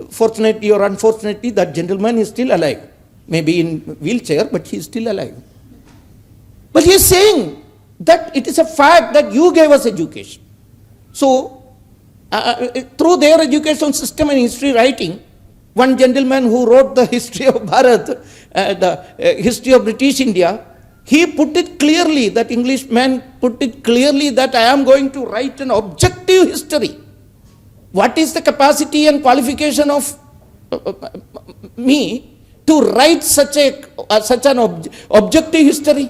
fortunately or unfortunately, that gentleman is still alive. Maybe in wheelchair, but he is still alive. But he is saying that it is a fact that you gave us education. So, through their education system and history writing, one gentleman who wrote the history of Bharat, the history of British India, he put it clearly, that Englishman put it clearly that I am going to write an objective history. What is the capacity and qualification of me to write such an objective history?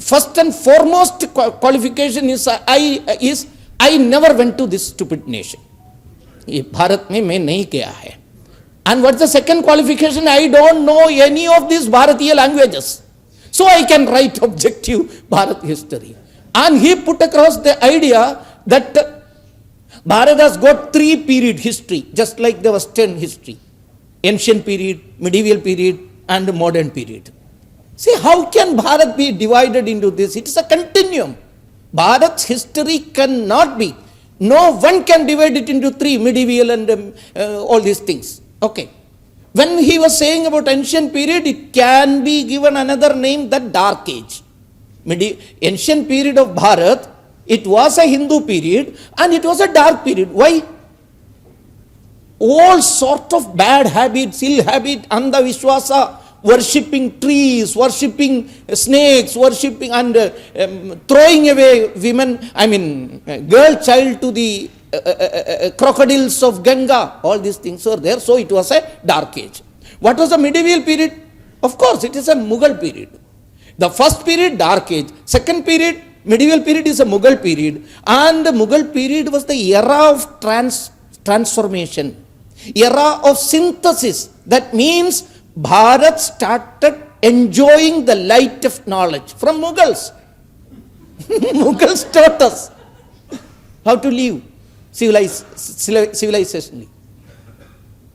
First and foremost qualification is I never went to this stupid nation. Bharat mein main nahi gaya hai. And what's the second qualification? I don't know any of these Bharatiya languages. So I can write objective Bharat history. And he put across the idea that Bharat has got three period history, just like the Western history. Ancient period, medieval period, and modern period. See, how can Bharat be divided into this? It is a continuum. Bharat's history cannot be. No one can divide it into three, medieval and all these things. Okay. When he was saying about ancient period, it can be given another name, the Dark Age. Ancient period of Bharat, it was a Hindu period and it was a dark period. Why? All sort of bad habits, ill habit, andha vishwasa, worshipping trees, worshipping snakes, worshipping and throwing away women, girl child to the crocodiles of Ganga, all these things were there, so it was a dark age. What was the medieval period? Of course, it is a Mughal period. The first period, dark age. Second period, medieval period is a Mughal period. And the Mughal period was the era of transformation, era of synthesis. That means Bharat started enjoying the light of knowledge from Mughals. Mughals taught us how to live civilizationally.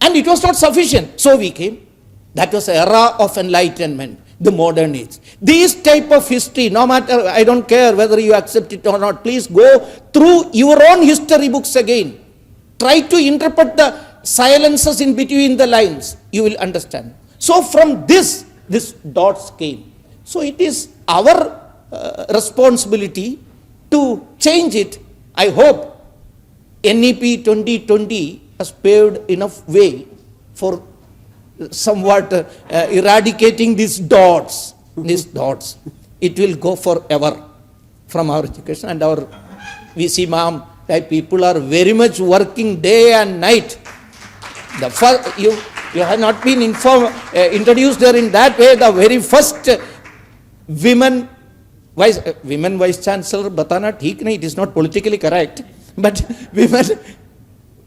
And it was not sufficient. So we came. That was the era of enlightenment, the modern age. This type of history, no matter, I don't care whether you accept it or not, please go through your own history books again. Try to interpret the silences in between the lines. You will understand. So from this dots came. So it is our responsibility to change it. I hope NEP 2020 has paved enough way for somewhat eradicating these dots. It will go forever from our education, and our VC ma'am type people are very much working day and night. The first, you have not been introduced there in that way. The very first women vice chancellor batana theek nahi, it is not politically correct, but women,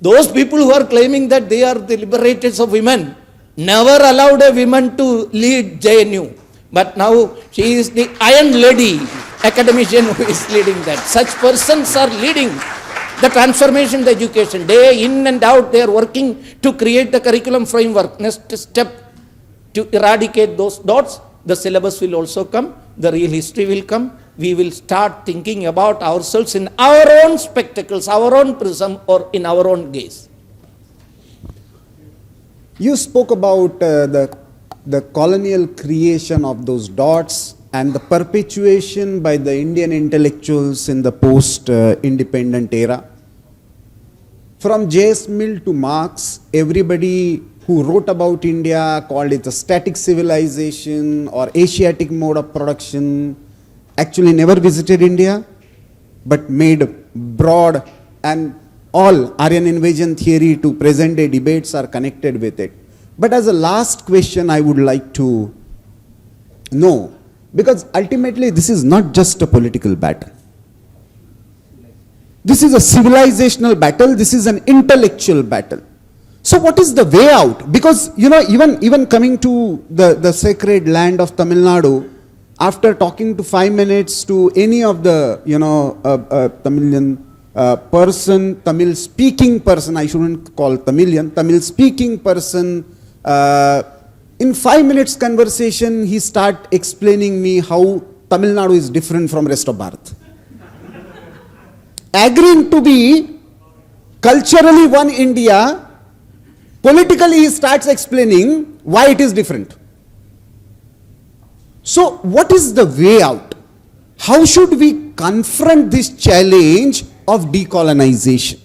those people who are claiming that they are the liberators of women, never allowed a woman to lead JNU. But now she is the Iron Lady academician who is leading that. Such persons are leading the transformation of the education. Day in and out they are working to create the curriculum framework. Next step, to eradicate those dots, the syllabus will also come, the real history will come. We will start thinking about ourselves in our own spectacles, our own prism, or in our own gaze. You spoke about the colonial creation of those dots and the perpetuation by the Indian intellectuals in the post-independent era. From J.S. Mill to Marx, everybody who wrote about India called it a static civilization or Asiatic mode of production actually never visited India, but made broad, and all Aryan invasion theory to present day debates are connected with it. But as a last question, I would like to know, because ultimately this is not just a political battle. This is a civilizational battle, this is an intellectual battle. So what is the way out? Because, you know, even coming to the sacred land of Tamil Nadu, after talking to 5 minutes to any of the, Tamilian person, Tamil speaking person, I shouldn't call Tamilian, Tamil speaking person, in 5 minutes conversation, he start explaining me how Tamil Nadu is different from rest of Bharat. Agreeing to be culturally one India, politically he starts explaining why it is different. So what is the way out? How should we confront this challenge of decolonization?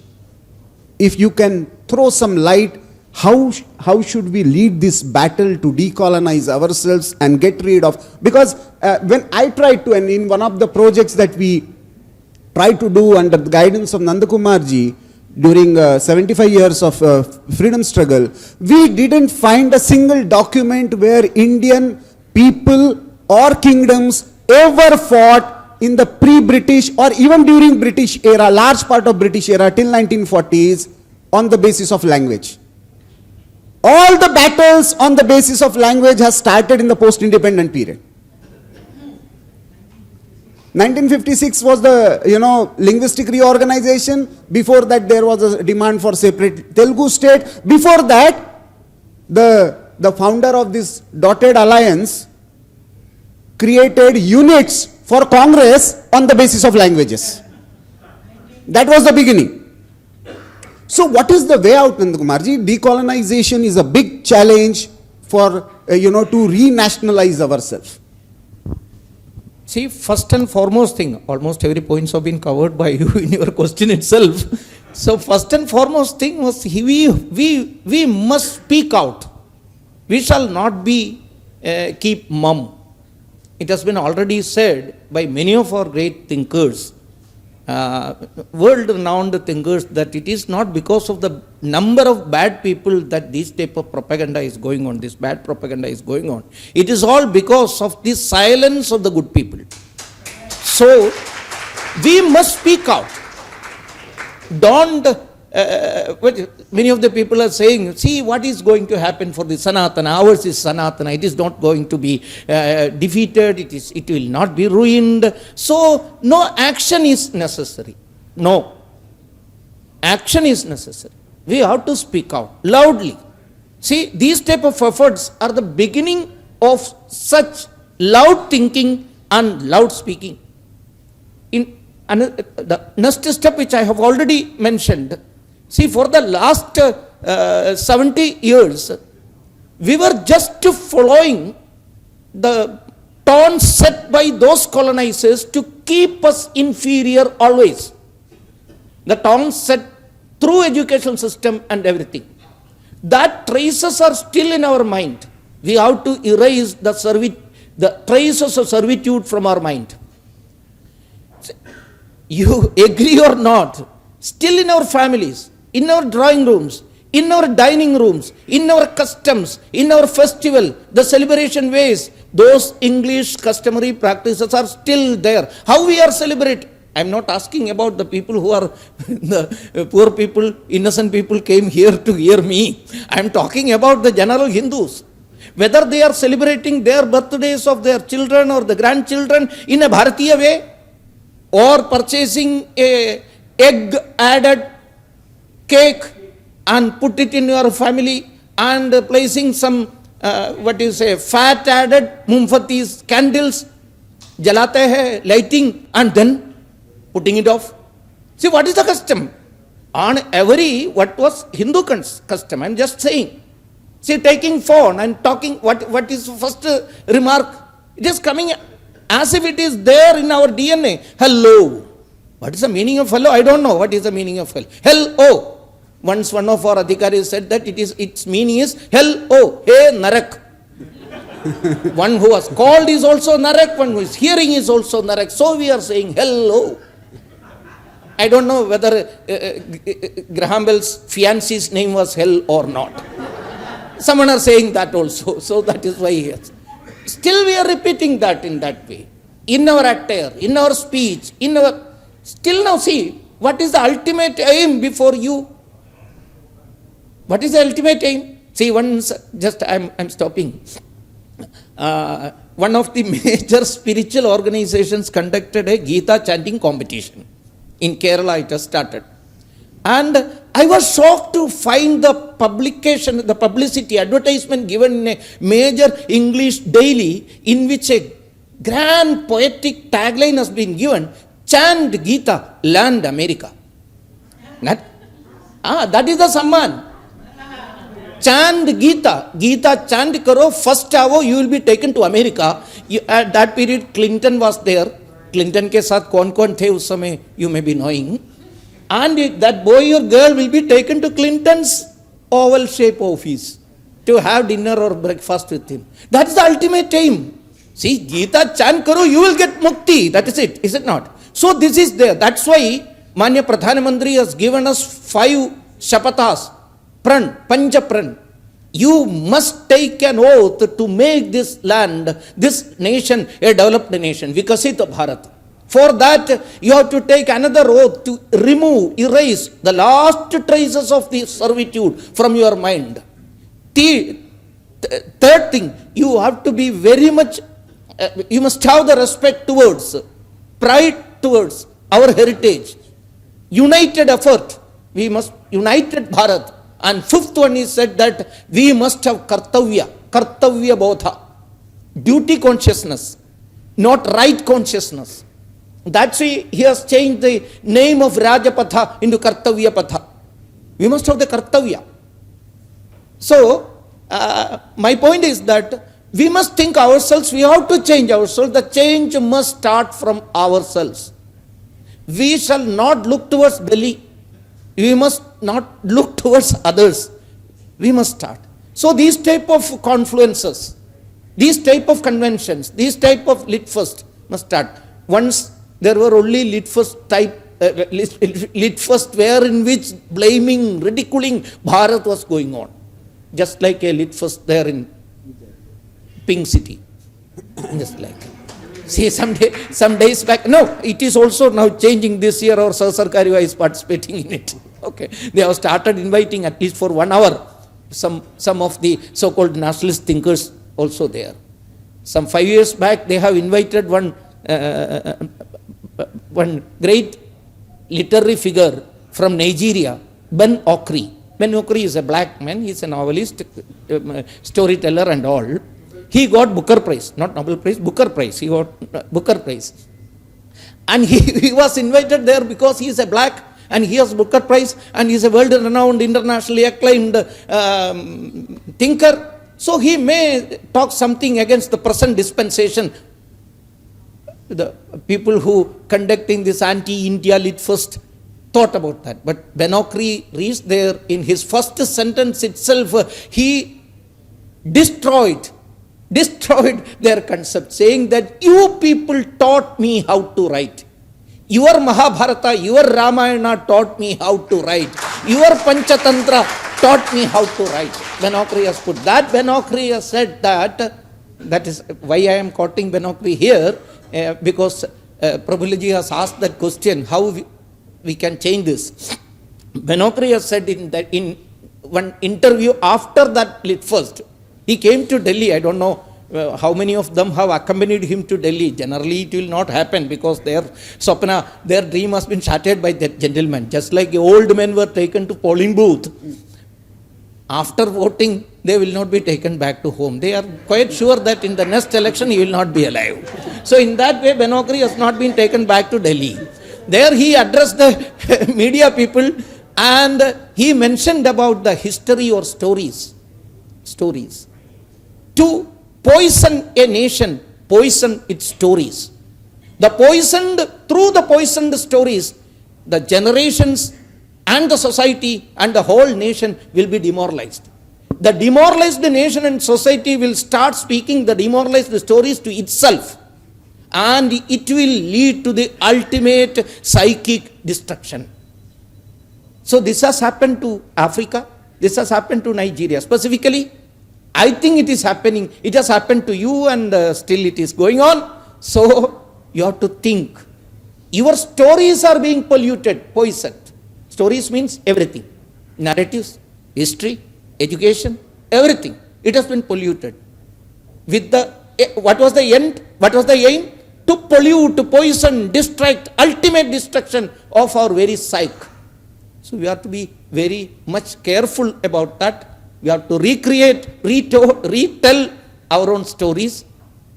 If you can throw some light, how should we lead this battle to decolonize ourselves and get rid of, because when I tried to, and in one of the projects that we tried to do under the guidance of Nandakumarji during 75 years of freedom struggle, we didn't find a single document where Indian people or kingdoms ever fought in the pre-British or even during British era, large part of British era till 1940s, on the basis of language. All the battles on the basis of language has started in the post-independent period. 1956 was the, linguistic reorganization. Before that, there was a demand for separate Telugu state. Before that, the founder of this dotted alliance created units for Congress on the basis of languages. That was the beginning. So what is the way out, Nandakumarji? Decolonization is a big challenge for, to re-nationalize ourselves. See, first and foremost thing, almost every points have been covered by you in your question itself. So first and foremost thing was we must speak out. We shall not be keep mum. It has been already said by many of our great thinkers world-renowned thinkers that it is not because of the number of bad people that this type of propaganda is going on, this bad propaganda is going on. It is all because of the silence of the good people. So, we must speak out. Don't, many of the people are saying, see what is going to happen for the Sanatana, ours is Sanatana, it is not going to be defeated, it will not be ruined. So, no action is necessary. No. Action is necessary. We have to speak out loudly. See, these type of efforts are the beginning of such loud thinking and loud speaking. And the next step which I have already mentioned, see, for the last 70 years, we were just following the tone set by those colonizers to keep us inferior always. The tone set through education system and everything. That traces are still in our mind. We have to erase the traces of servitude from our mind. You agree or not, still in our families, in our drawing rooms, in our dining rooms, in our customs, in our festival, the celebration ways, those English customary practices are still there. How we are celebrating? I am not asking about the people who are the poor people, innocent people came here to hear me. I am talking about the general Hindus. Whether they are celebrating their birthdays of their children or the grandchildren in a Bharatiya way, or purchasing a egg added cake and put it in your family and placing some fat added mumfatis candles, jalate hai, lighting, and then putting it off. See, what is the custom? On every, what was Hindu custom, I am just saying. See, taking phone and talking, what is first remark? It is coming as if it is there in our DNA. Hello. What is the meaning of hello? I don't know what is the meaning of hello. Hello. Once one of our adhikaris said that its meaning is hello. Hey Narak. One who was called is also Narak, one who is hearing is also Narak. So we are saying hello. I don't know whether Graham Bell's fiancé's name was Hell or not. Someone are saying that also. So that is why he has. Still we are repeating that in that way. In our attire, in our speech, in our... Still now see, what is the ultimate aim before you? What is the ultimate aim? See, once, just I'm stopping. One of the major spiritual organizations conducted a Gita chanting competition. In Kerala it has started. And I was shocked to find the publication, the publicity, advertisement given in a major English daily in which a grand poetic tagline has been given, chant Gita, land America. That is the samman. Chant Gita, Gita chant karo, first aavo, you will be taken to America. At that period Clinton was there. Clinton ke saath kaun the us samay, you may be knowing. And that boy or girl will be taken to Clinton's oval shape office to have dinner or breakfast with him. That is the ultimate aim. See, Gita chant karo, you will get mukti. That is it not? So this is there. That's why Manya Pradhana Mantri has given us 5 shapatas. Panja pran. You must take an oath to make this land, this nation, a developed nation. Vikasita Bharat. For that, you have to take another oath to erase the last traces of the servitude from your mind. Third thing, you have to be very much, you must have the respect towards, pride towards our heritage. United effort. We must, united Bharat. And 5th one is said that we must have kartavya bodha, duty consciousness, not right consciousness. That's why he has changed the name of Rajapatha into Kartavya Patha. We must have the Kartavya. So, my point is that we must think ourselves, we have to change ourselves. The change must start from ourselves. We shall not look towards Delhi. We must not look towards others. We must start. So these type of confluences, these type of conventions, these type of Litfest must start. Once there were only Litfest type Litfest where in which blaming, ridiculing Bharat was going on. Just like a Litfest there in Pink City. Just like. See, some days back, no, it is also now changing this year. Our Sahasarkariva is participating in it. Okay, they have started inviting at least for 1 hour some of the so-called nationalist thinkers also there. Some 5 years back, they have invited one great literary figure from Nigeria, Ben Okri. Ben Okri is a black man. He is a novelist, storyteller, and all. He got Booker Prize, not Nobel Prize, Booker Prize. He got Booker Prize. And he was invited there because he is a black and he has Booker Prize and he is a world-renowned, internationally acclaimed thinker. So he may talk something against the present dispensation. The people who conducting this anti-India Litfest thought about that. But Ben Okri reached there, in his first sentence itself, he destroyed their concept, saying that you people taught me how to write. Your Mahabharata, your Ramayana taught me how to write. Your Panchatantra taught me how to write. Ben Okri has put that. Ben Okri has said that is why I am quoting Ben Okri here, because Prafulla ji has asked that question, how we can change this. Ben Okri has said in one interview after that Litfest, he came to Delhi. I don't know how many of them have accompanied him to Delhi. Generally, it will not happen because their dream has been shattered by that gentleman. Just like old men were taken to polling booth. After voting, they will not be taken back to home. They are quite sure that in the next election, he will not be alive. So in that way, Ben Okri has not been taken back to Delhi. There he addressed the media people and he mentioned about the history or stories. To poison a nation, poison its stories. Through the poisoned stories, the generations and the society and the whole nation will be demoralized. The demoralized nation and society will start speaking the demoralized stories to itself, and it will lead to the ultimate psychic destruction. So this has happened to Africa, this has happened to Nigeria. Specifically, I think it is happening, it has happened to you, and still it is going on. So you have to think. Your stories are being polluted, poisoned. Stories means everything. Narratives, history, education, everything. It has been polluted. With what was the end? What was the aim? To pollute, to poison, distract, ultimate destruction of our very psyche. So we have to be very much careful about that. We have to recreate, retell our own stories,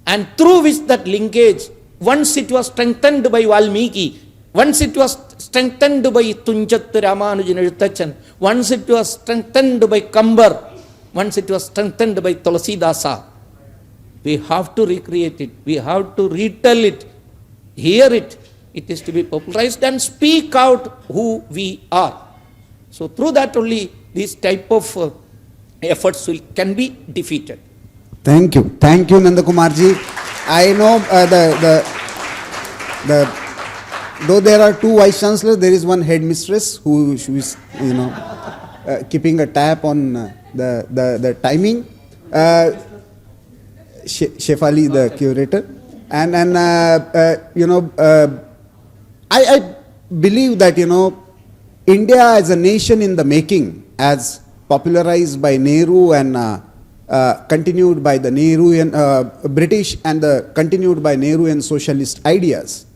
and through which that linkage, once it was strengthened by Valmiki, once it was strengthened by Tunjat Ramanujan Ezhuthachan, once it was strengthened by Kambar, once it was strengthened by Tulasidasa, we have to recreate it, we have to retell it, hear it. It is to be popularized and speak out who we are. So through that only these type of efforts can be defeated. Thank you, Nandakumarji. I know though there are two vice chancellors, there is one headmistress who is keeping a tab on the timing. Shefali, the curator, and I believe that India as a nation in the making, as popularized by Nehru and continued by the Nehruvian British and continued by Nehruvian socialist ideas.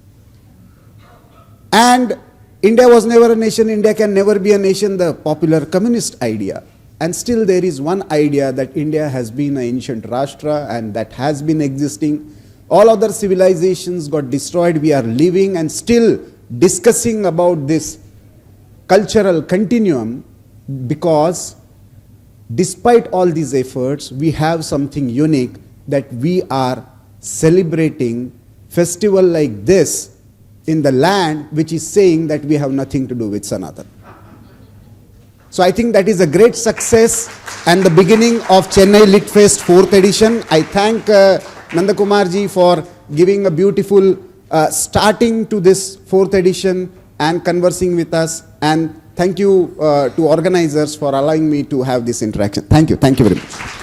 And India was never a nation, India can never be a nation, the popular communist idea. And still there is one idea that India has been an ancient Rashtra and that has been existing. All other civilizations got destroyed, we are living and still discussing about this cultural continuum, because despite all these efforts, we have something unique, that we are celebrating festival like this in the land which is saying that we have nothing to do with Sanatan. So I think that is a great success and the beginning of Chennai Litfest 4th edition. I thank Nandakumarji for giving a beautiful starting to this 4th edition and conversing with us. And thank you to organizers for allowing me to have this interaction. Thank you very much.